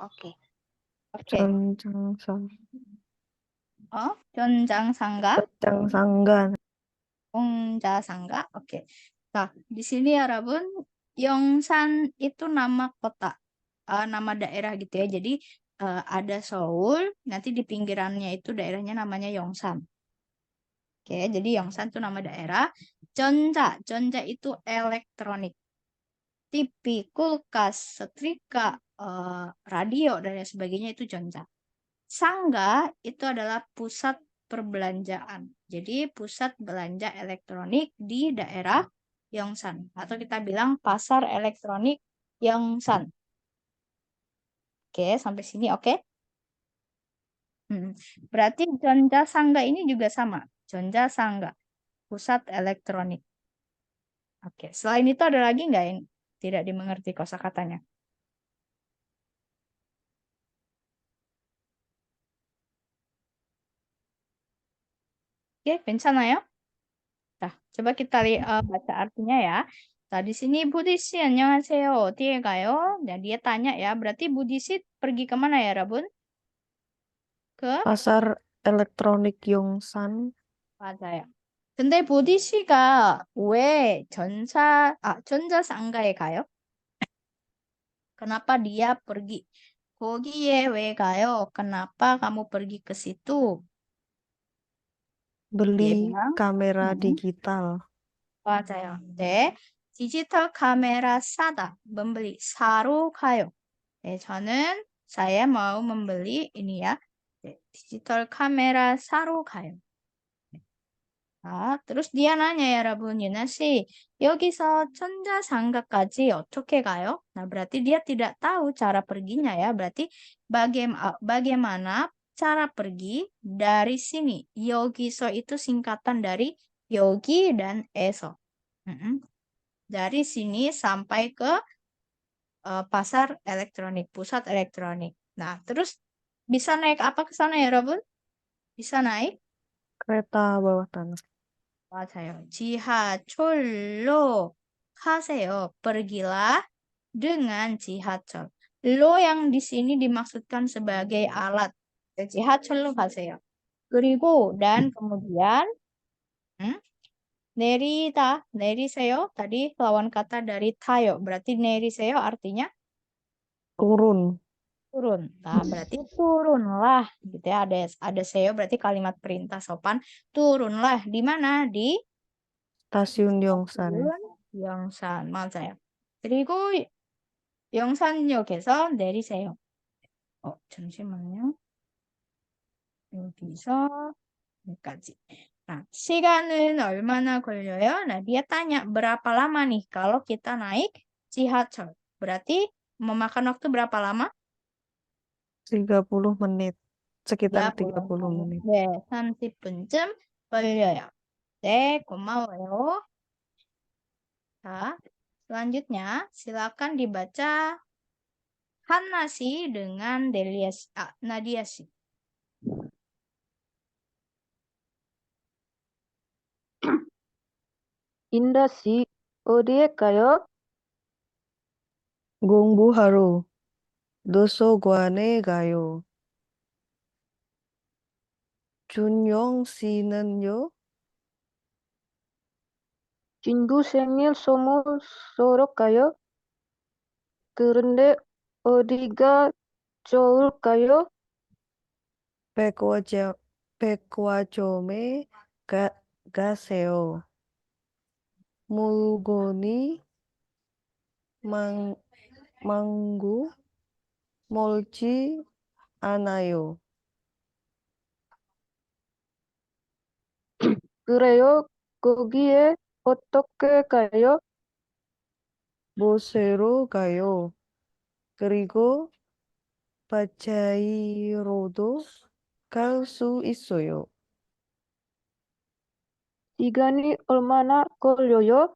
오케이. Oke. 전장산 전장상가, 전장상간 공자상가. Oke. Nah, di sini ya, Rabun, Yongsan itu nama kota, nama daerah gitu ya. Jadi ada Seoul, nanti di pinggirannya itu daerahnya namanya Yongsan. Oke, jadi Yongsan itu nama daerah. Jonja itu elektronik. TV, kulkas, setrika, radio, dan lain sebagainya itu Jonja. Sangga itu adalah pusat perbelanjaan. Jadi pusat belanja elektronik di daerah Yongsan. Atau kita bilang pasar elektronik Yongsan. Oke, sampai sini oke? Berarti Jonja Sangga ini juga sama. Jonja Sangga, pusat elektronik. Oke, selain itu ada lagi nggak yang tidak dimengerti kosakatanya? Oke, 괜찮아요? Nah, coba kita baca artinya ya. Nah, di sini Budisi, 안녕하세요. 어디에 가요? Dan dia tanya ya, berarti Budisi pergi kemana ya, Rabun? Ke pasar elektronik Yongsan. 맞아요. 근데 보디씨가 왜 전자상가에 가요? Kenapa dia pergi? 거기에 왜 가요? Kenapa kamu pergi ke situ? Dia beli bilang, kamera digital. 맞아요. 네. 디지털 카메라 사다. membeli. 사러 가요. 네, saya mau membeli ini ya. 네, 디지털 카메라 사러 가요. terus dia nanya ya Rabun Yuna sih, 여기서 전자상가까지 어떻게 가요? Nah, berarti dia tidak tahu cara perginya ya. Berarti bagaimana cara pergi dari sini? 여기서 itu singkatan dari 여기 dan 에서. Dari sini sampai ke pasar elektronik, pusat elektronik. Nah, terus bisa naik apa ke sana ya Rabun? Bisa naik? Kereta bawah tanah. 맞아요. 지하철로 가세요. Pergilah dengan 지하철. Lo yang di sini dimaksudkan sebagai alat. 지하철로 가세요. 그리고 dan kemudian 내리다, 내리세요. Tadi lawan kata dari tayo. Berarti 내리세요 artinya Turun. turun. Nah, berarti turunlah gitu ya. Ada seo berarti kalimat perintah sopan. Turunlah di mana? Di Stasiun Yongsan. 영산, 맞아요. 그리고 영산역에서 내리세요. 잠시만요. 여기서 여기까지. Nah, 시간은 얼마나 걸려요? Nah, dia tanya berapa lama nih kalau kita naik 지하철. Berarti memakan waktu berapa lama? 30 menit. Sekitar 30 30 menit. 네, 30분쯤 걸려요. 네, 고마워요. 자, selanjutnya silakan dibaca Hanasi dengan Nadia Si. 인다 씨, 어디에 가요? 공부하러 도서관에 가요. 준영 씨는요? 친구 생일 선물 쏘러 가요? 그런데 어디가 좋을까요? 백화점에 가세요. 물건이 많고 멀지 않아요. 그래요? 거기에 어떻게 가요? 버스로 가요. 그리고 바자이로도 갈 수 있어요. 시간이 얼마나 걸려요?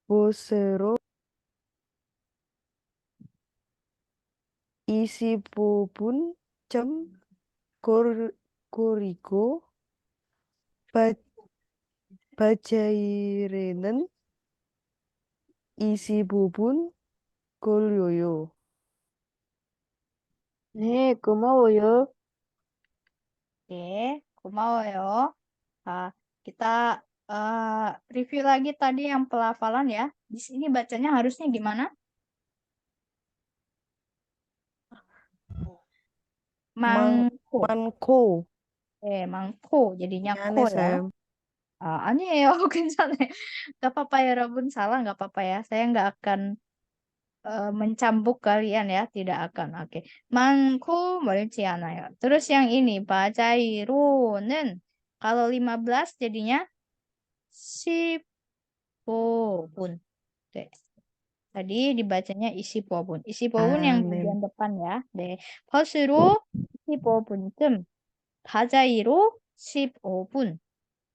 버스로 25분쯤 거리고 바자이레는 25분 걸려요. 네, 고마워요. Oke, 고마워요. Kita review lagi tadi yang pelafalan ya. Di sini bacanya harusnya gimana? Mangko. 많고. 많고. jadinya ko 미안해, ya. 쌤. 아니에요. 괜찮아요. Gak apa-apa ya, Rabun. Salah gak apa-apa ya. Saya nggak akan mencambuk kalian ya. Tidak akan. Oke. 많고 멀지 않아요. Terus yang ini. 바자이로는 kalau 15 jadinya 15분. 네. Tadi dibacanya isi pobun. Isi pobun yang 네. bagian depan ya. 네. 버스로 15분쯤, 바자이로 15분.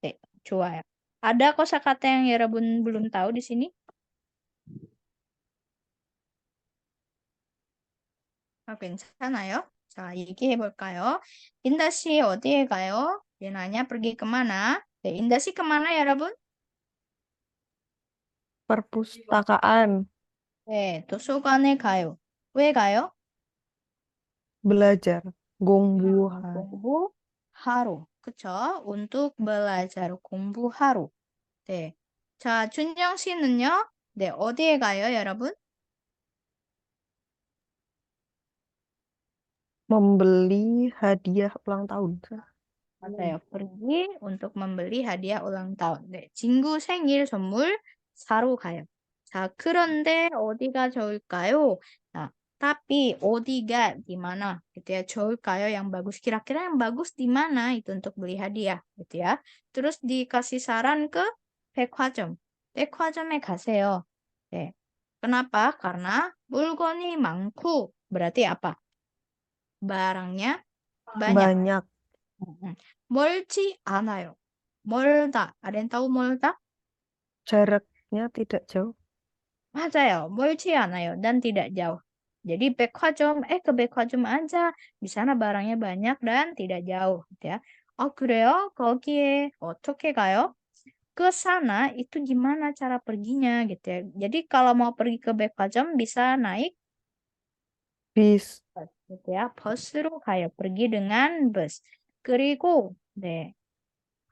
네, 좋아요. Ada kosakata yang 여러분 belum tahu di sini? 괜찮아요? 자, 얘기해 볼까요? 인다 씨 어디에 가요? dia nanya pergi kemana? 네, 인다 씨 kemana 여러분? Perpustakaan. 네, 도서관에 가요. 왜 가요? Belajar. 공부할. 공부하러. 그쵸? untuk belajar 공부하러. 네. 자, 준영 씨는요? 네, 어디에 가요, 여러분? Membeli hadiah ulang tahun. 맞아요. pergi untuk membeli hadiah ulang tahun. 네, 친구 생일 선물 사러 가요. 자, 그런데 어디가 좋을까요? 자, Tapi 어디가 di mana gitu ya. 좋을까요 yang bagus. Kira-kira yang bagus di mana itu untuk beli hadiah gitu ya. Terus dikasih saran ke 백화점. 백화점에 가세요. 네. Kenapa? Karena 물건이 많고 berarti apa? Barangnya banyak. Banyak. 멀지 않아요. 멀다. Ada yang tahu 멀다? Jaraknya tidak jauh. 맞아요. 멀지 않아요. Dan tidak jauh. Jadi ke 백화점 aja. Di sana barangnya banyak dan tidak jauh. Gitu ya. 그래요? 거기에 어떻게 가요? Ke sana itu gimana cara perginya gitu ya. Jadi kalau mau pergi ke 백화점 bisa naik Bis. bus gitu ya. 버스로 가요. Pergi dengan bus. 그리고 네.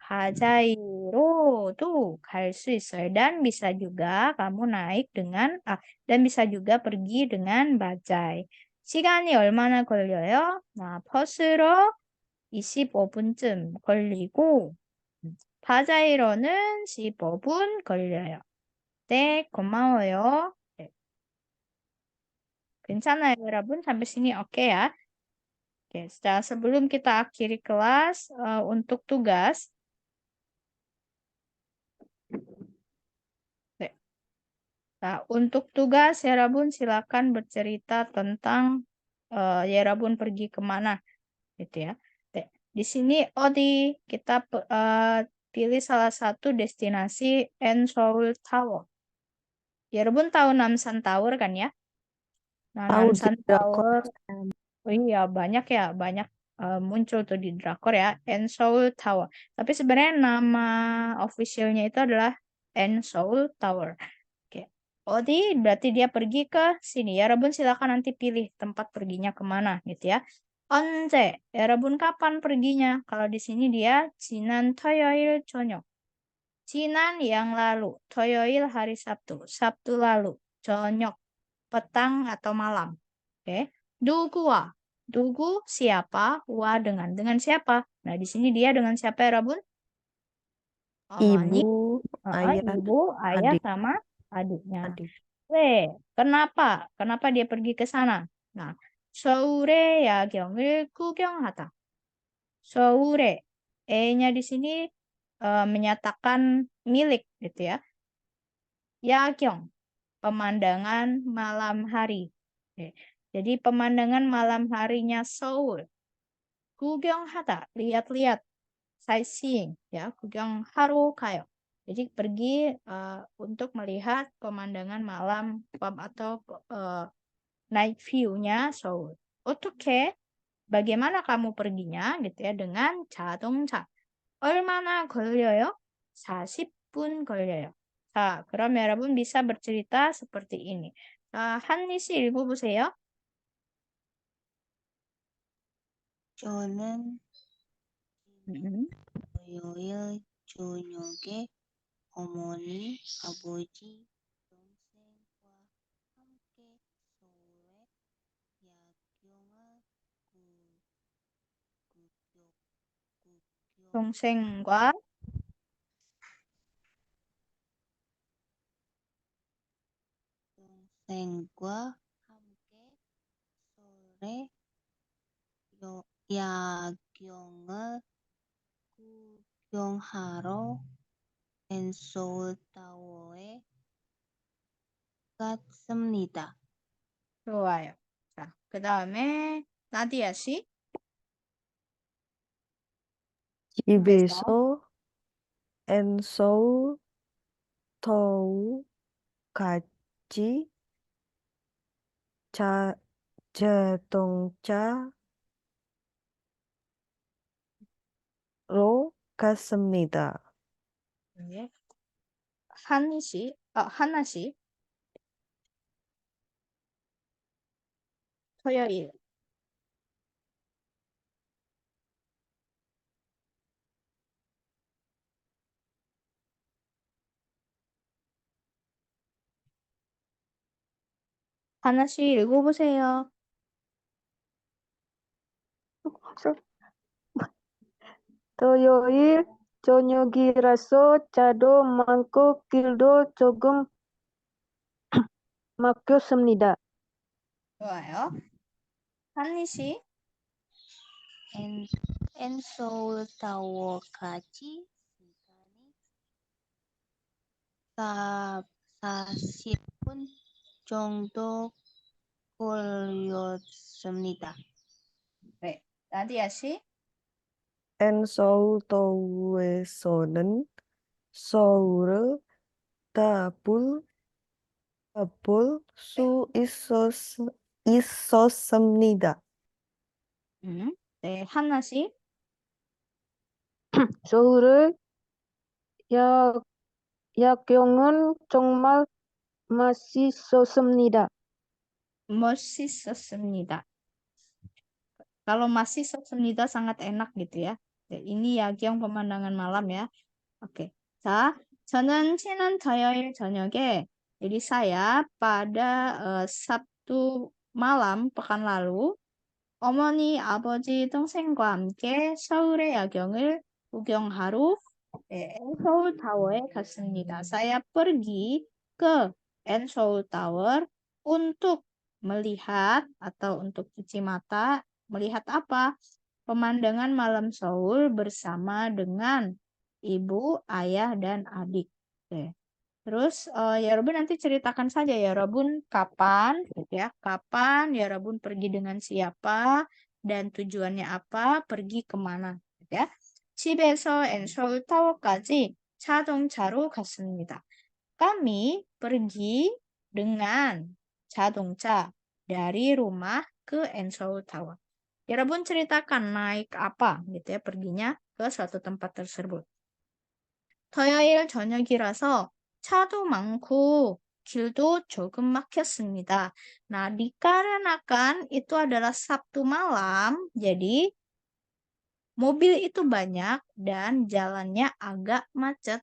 하자이로도 갈 수 있어요. Dan bisa juga kamu naik dan bisa juga pergi dengan bajai. 시간이 얼마나 걸려요? 버스로 25분쯤 걸리고 바자이로는 15분 걸려요. 네, 고마워요. 네. 괜찮아요, 여러분? sampai sini oke ya? Oke, sebelum kita akhiri kelas untuk tugas. Nah, untuk tugas Yerabun silakan bercerita tentang Yerabun pergi kemana, gitu ya. Di sini kita pilih salah satu destinasi Seoul Tower. Yerabun tahu Namsan Tower kan ya? Nah, Tahu di Namsan drakor. Tower, oh iya banyak muncul tuh di drakor ya, Seoul Tower. Tapi sebenarnya nama officialnya itu adalah Seoul Tower. Oke. Berarti dia pergi ke sini. Ya, Rabun silakan nanti pilih tempat perginya kemana gitu ya. 언제? Ya, Rabun kapan perginya? Kalau di sini dia 지난 토요일 저녁. 지난 yang lalu. 토요일 hari Sabtu. Sabtu lalu. 저녁. Petang atau malam. Oke. 누구와? 누구 siapa? Wa dengan. Dengan siapa? Nah, di sini dia dengan siapa ya, Rabun? Ibu, ayah, Ibu, ayah adik. sama adiknya. Adik. Kenapa? Kenapa dia pergi ke sana? Nah, 서울의 야경을 구경하다. 서울의 E-nya di sini menyatakan milik gitu ya. 야경, pemandangan malam hari. Oke. Jadi pemandangan malam harinya Seoul. 구경하다, lihat-lihat, sightseeing ya, 구경하러 가요. Jadi pergi untuk melihat pemandangan malam atau night view-nya Seoul. 어떻게? Bagaimana kamu perginya gitu ya dengan 자동차. 얼마나 걸려요? 40분 걸려요. 자, 그럼 여러분 bisa bercerita seperti ini. 한니 씨 읽어보세요. 저는 음. 토요일 저녁에 어머니, 아버지, 동생과 함께 서울의 야경을 동생과 함께 서울의 야경을 구경하러 서울 타워에 갔습니다. 좋아요. 자, 그 다음에 나디아 씨. 집에서 Seoul Town-까지 자동차로 갔습니다. 네. 한니 씨, 하나 씨. 토요일. 하나씩 읽어보세요. 토요일 저녁이라서 차도 많고 길도 조금 막혔습니다. 좋아요. 한니 씨. 앤 서울 타워까지 시간이 40분 정도 걸렸습니다. 네. 나디아 씨. 엔서울더우에서는 서울을 가볼 수 있었습니다. 네. 한나 씨. 서울의 야경은 정말 맛있었습니다. 멋있었습니다. Kalau 맛있었습니다 sangat enak gitu ya. Ini 야경 pemandangan malam ya. Oke. 자, 저는 지난 토요일 저녁에, jadi saya pada Sabtu malam pekan lalu, 어머니, 아버지, 동생과 함께 서울의 야경을 구경하러 서울 타워에 갔습니다. Saya pergi ke Seoul Tower untuk melihat atau untuk cuci mata, melihat apa? Pemandangan malam Seoul bersama dengan ibu, ayah, dan adik. Oke. Terus ya Robun nanti ceritakan saja ya Robun kapan gitu ya. Kapan ya Robun pergi dengan siapa dan tujuannya apa, pergi kemana gitu ya. 집에서 서울 타워까지 자동차로 갔습니다. Kami pergi dengan 자동차 dari rumah ke Seoul Tower. Ya Robun ceritakan naik apa gitu ya perginya ke suatu tempat tersebut. 토요일 저녁이라서 차도 많고 길도 조금 막혔습니다. Nah, dikarenakan itu adalah Sabtu malam, jadi mobil itu banyak dan jalannya agak macet.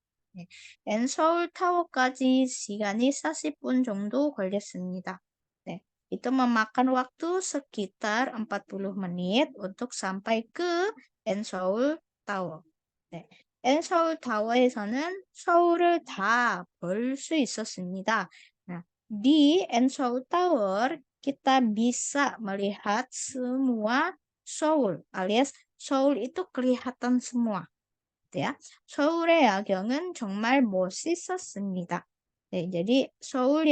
서울 타워까지 시간이 40분 정도 걸렸습니다. 네, itu memakan waktu sekitar 40 menit untuk sampai ke Seoul Tower. 네, Seoul Tower에서는 서울을 다 볼 수 있었습니다. Nah, di Seoul Tower kita bisa melihat semua Seoul, alias Seoul itu kelihatan semua. ya. 서울의 야경은 정말 멋있었습니다. 네, jadi Seoul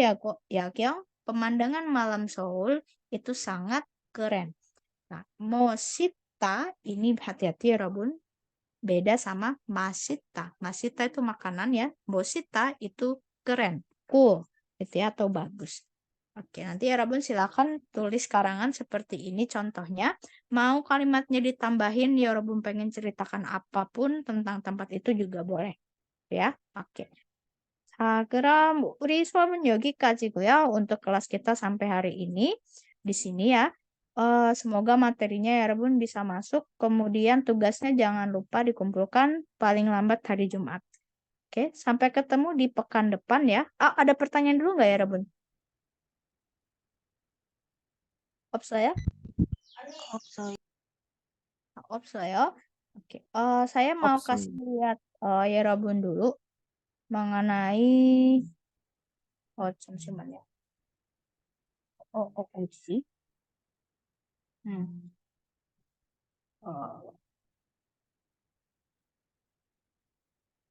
야경, pemandangan malam Seoul itu sangat keren. Nah, 멋있다 ini hati-hati ya, Robun. Beda sama masita. Masita itu makanan ya. 멋있다 itu keren, cool, gitu ya, atau bagus. Oke, nanti ya Rabun silakan tulis karangan seperti ini contohnya. Mau kalimatnya ditambahin, ya Rabun pengen ceritakan apapun tentang tempat itu juga boleh. Ya, oke. 자, 그럼 우리 수업은 여기까지고요. Untuk kelas kita sampai hari ini di sini ya. Semoga materinya ya Rabun bisa masuk. Kemudian tugasnya jangan lupa dikumpulkan paling lambat hari Jumat. Oke, sampai ketemu di pekan depan ya. Ada pertanyaan dulu nggak ya Rabun? Opsa ya? 없어요. Opsa ya? Oke, saya mau kasih 없습니다. lihat ya Rabun dulu mengenai 잠시만요. 어디?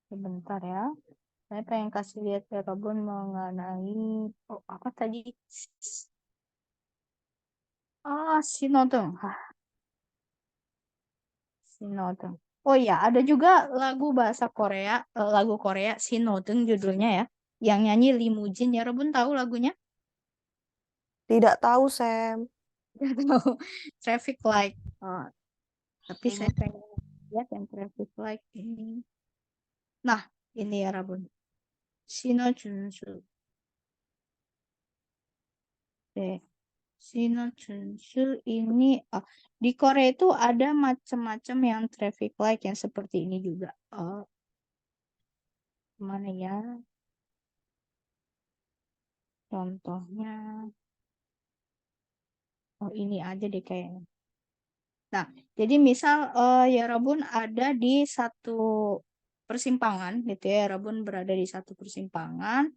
Sebentar ya. Saya pengen kasih lihat ya Rabun mengenai apa tadi? 신호등. 신호등. Oh iya, ada juga lagu bahasa Korea, lagu Korea 신호등 judulnya ya. Yang nyanyi Limujin ya Rabun tahu lagunya? Tidak tahu, Sam. Tidak tahu. Traffic light. Tapi saya Ini pengen lihat yang traffic light ini. Nah, ini ya Rabun. 신호준수. 네. 신호준수 ini di Korea itu ada macam-macam yang traffic light yang seperti ini juga. Mana ya? Contohnya. Ini aja deh kayaknya. Nah, jadi misal ya Rabun ada di satu persimpangan gitu ya. Rabun berada di satu persimpangan.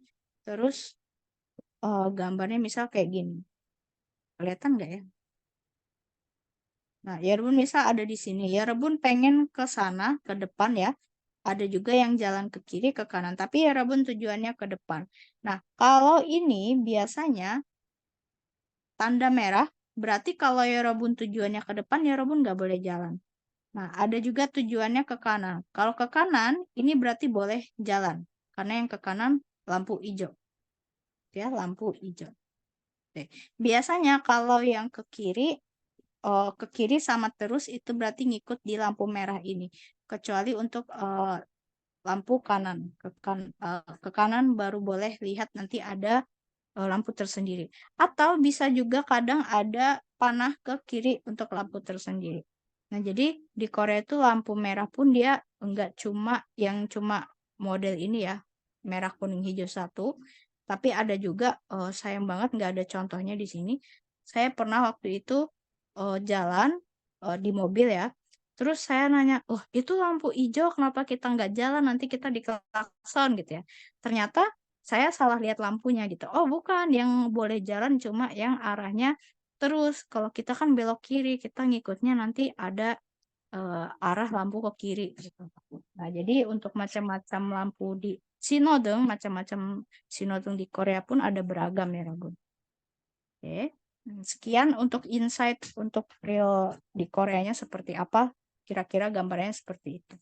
Terus gambarnya misal kayak gini. Kelihatan nggak ya? Nah, 여러분 bisa ada di sini. 여러분 pengen ke sana, ke depan ya. Ada juga yang jalan ke kiri, ke kanan. Tapi 여러분 tujuannya ke depan. Nah, kalau ini biasanya tanda merah, berarti kalau 여러분 tujuannya ke depan, 여러분 nggak boleh jalan. Nah, ada juga tujuannya ke kanan. Kalau ke kanan, ini berarti boleh jalan. Karena yang ke kanan lampu hijau. Ya, lampu hijau. Oke. Biasanya kalau yang ke kiri sama terus itu berarti ngikut di lampu merah ini. Kecuali untuk lampu kanan. Ke kanan baru boleh lihat nanti ada lampu tersendiri. Atau bisa juga kadang ada panah ke kiri untuk lampu tersendiri. Nah, jadi di Korea itu lampu merah pun dia enggak cuma model ini ya, merah kuning hijau satu, tapi ada juga sayang banget nggak ada contohnya di sini. Saya pernah waktu itu jalan di mobil ya, terus saya nanya, oh itu lampu hijau kenapa kita nggak jalan nanti kita diklakson gitu ya. Ternyata saya salah lihat lampunya gitu. Oh bukan, yang boleh jalan cuma yang arahnya terus. Kalau kita kan belok kiri, kita ngikutnya nanti ada arah lampu ke kiri gitu. Nah, jadi untuk macam-macam lampu di sinodeng, macam-macam sinodeng di Korea pun ada beragam ya, Rabun. Oke. Sekian untuk insight untuk real di Koreanya seperti apa. Kira-kira gambarnya seperti itu.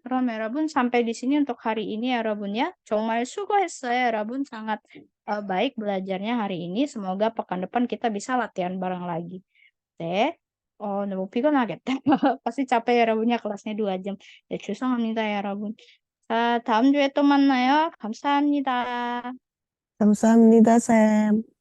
그럼 여러분 sampai di sini untuk hari ini ya 여러분 ya. 정말 수고했어요 여러분. sangat baik belajarnya hari ini. Semoga pekan depan kita bisa latihan bareng lagi. 네. 너무 피곤하겠다. pasti capek ya 여러분야 kelasnya 2 jam. 네, 죄송합니다 여러분. 자, 다음 주에 또 만나요. 감사합니다. 감사합니다, 쌤.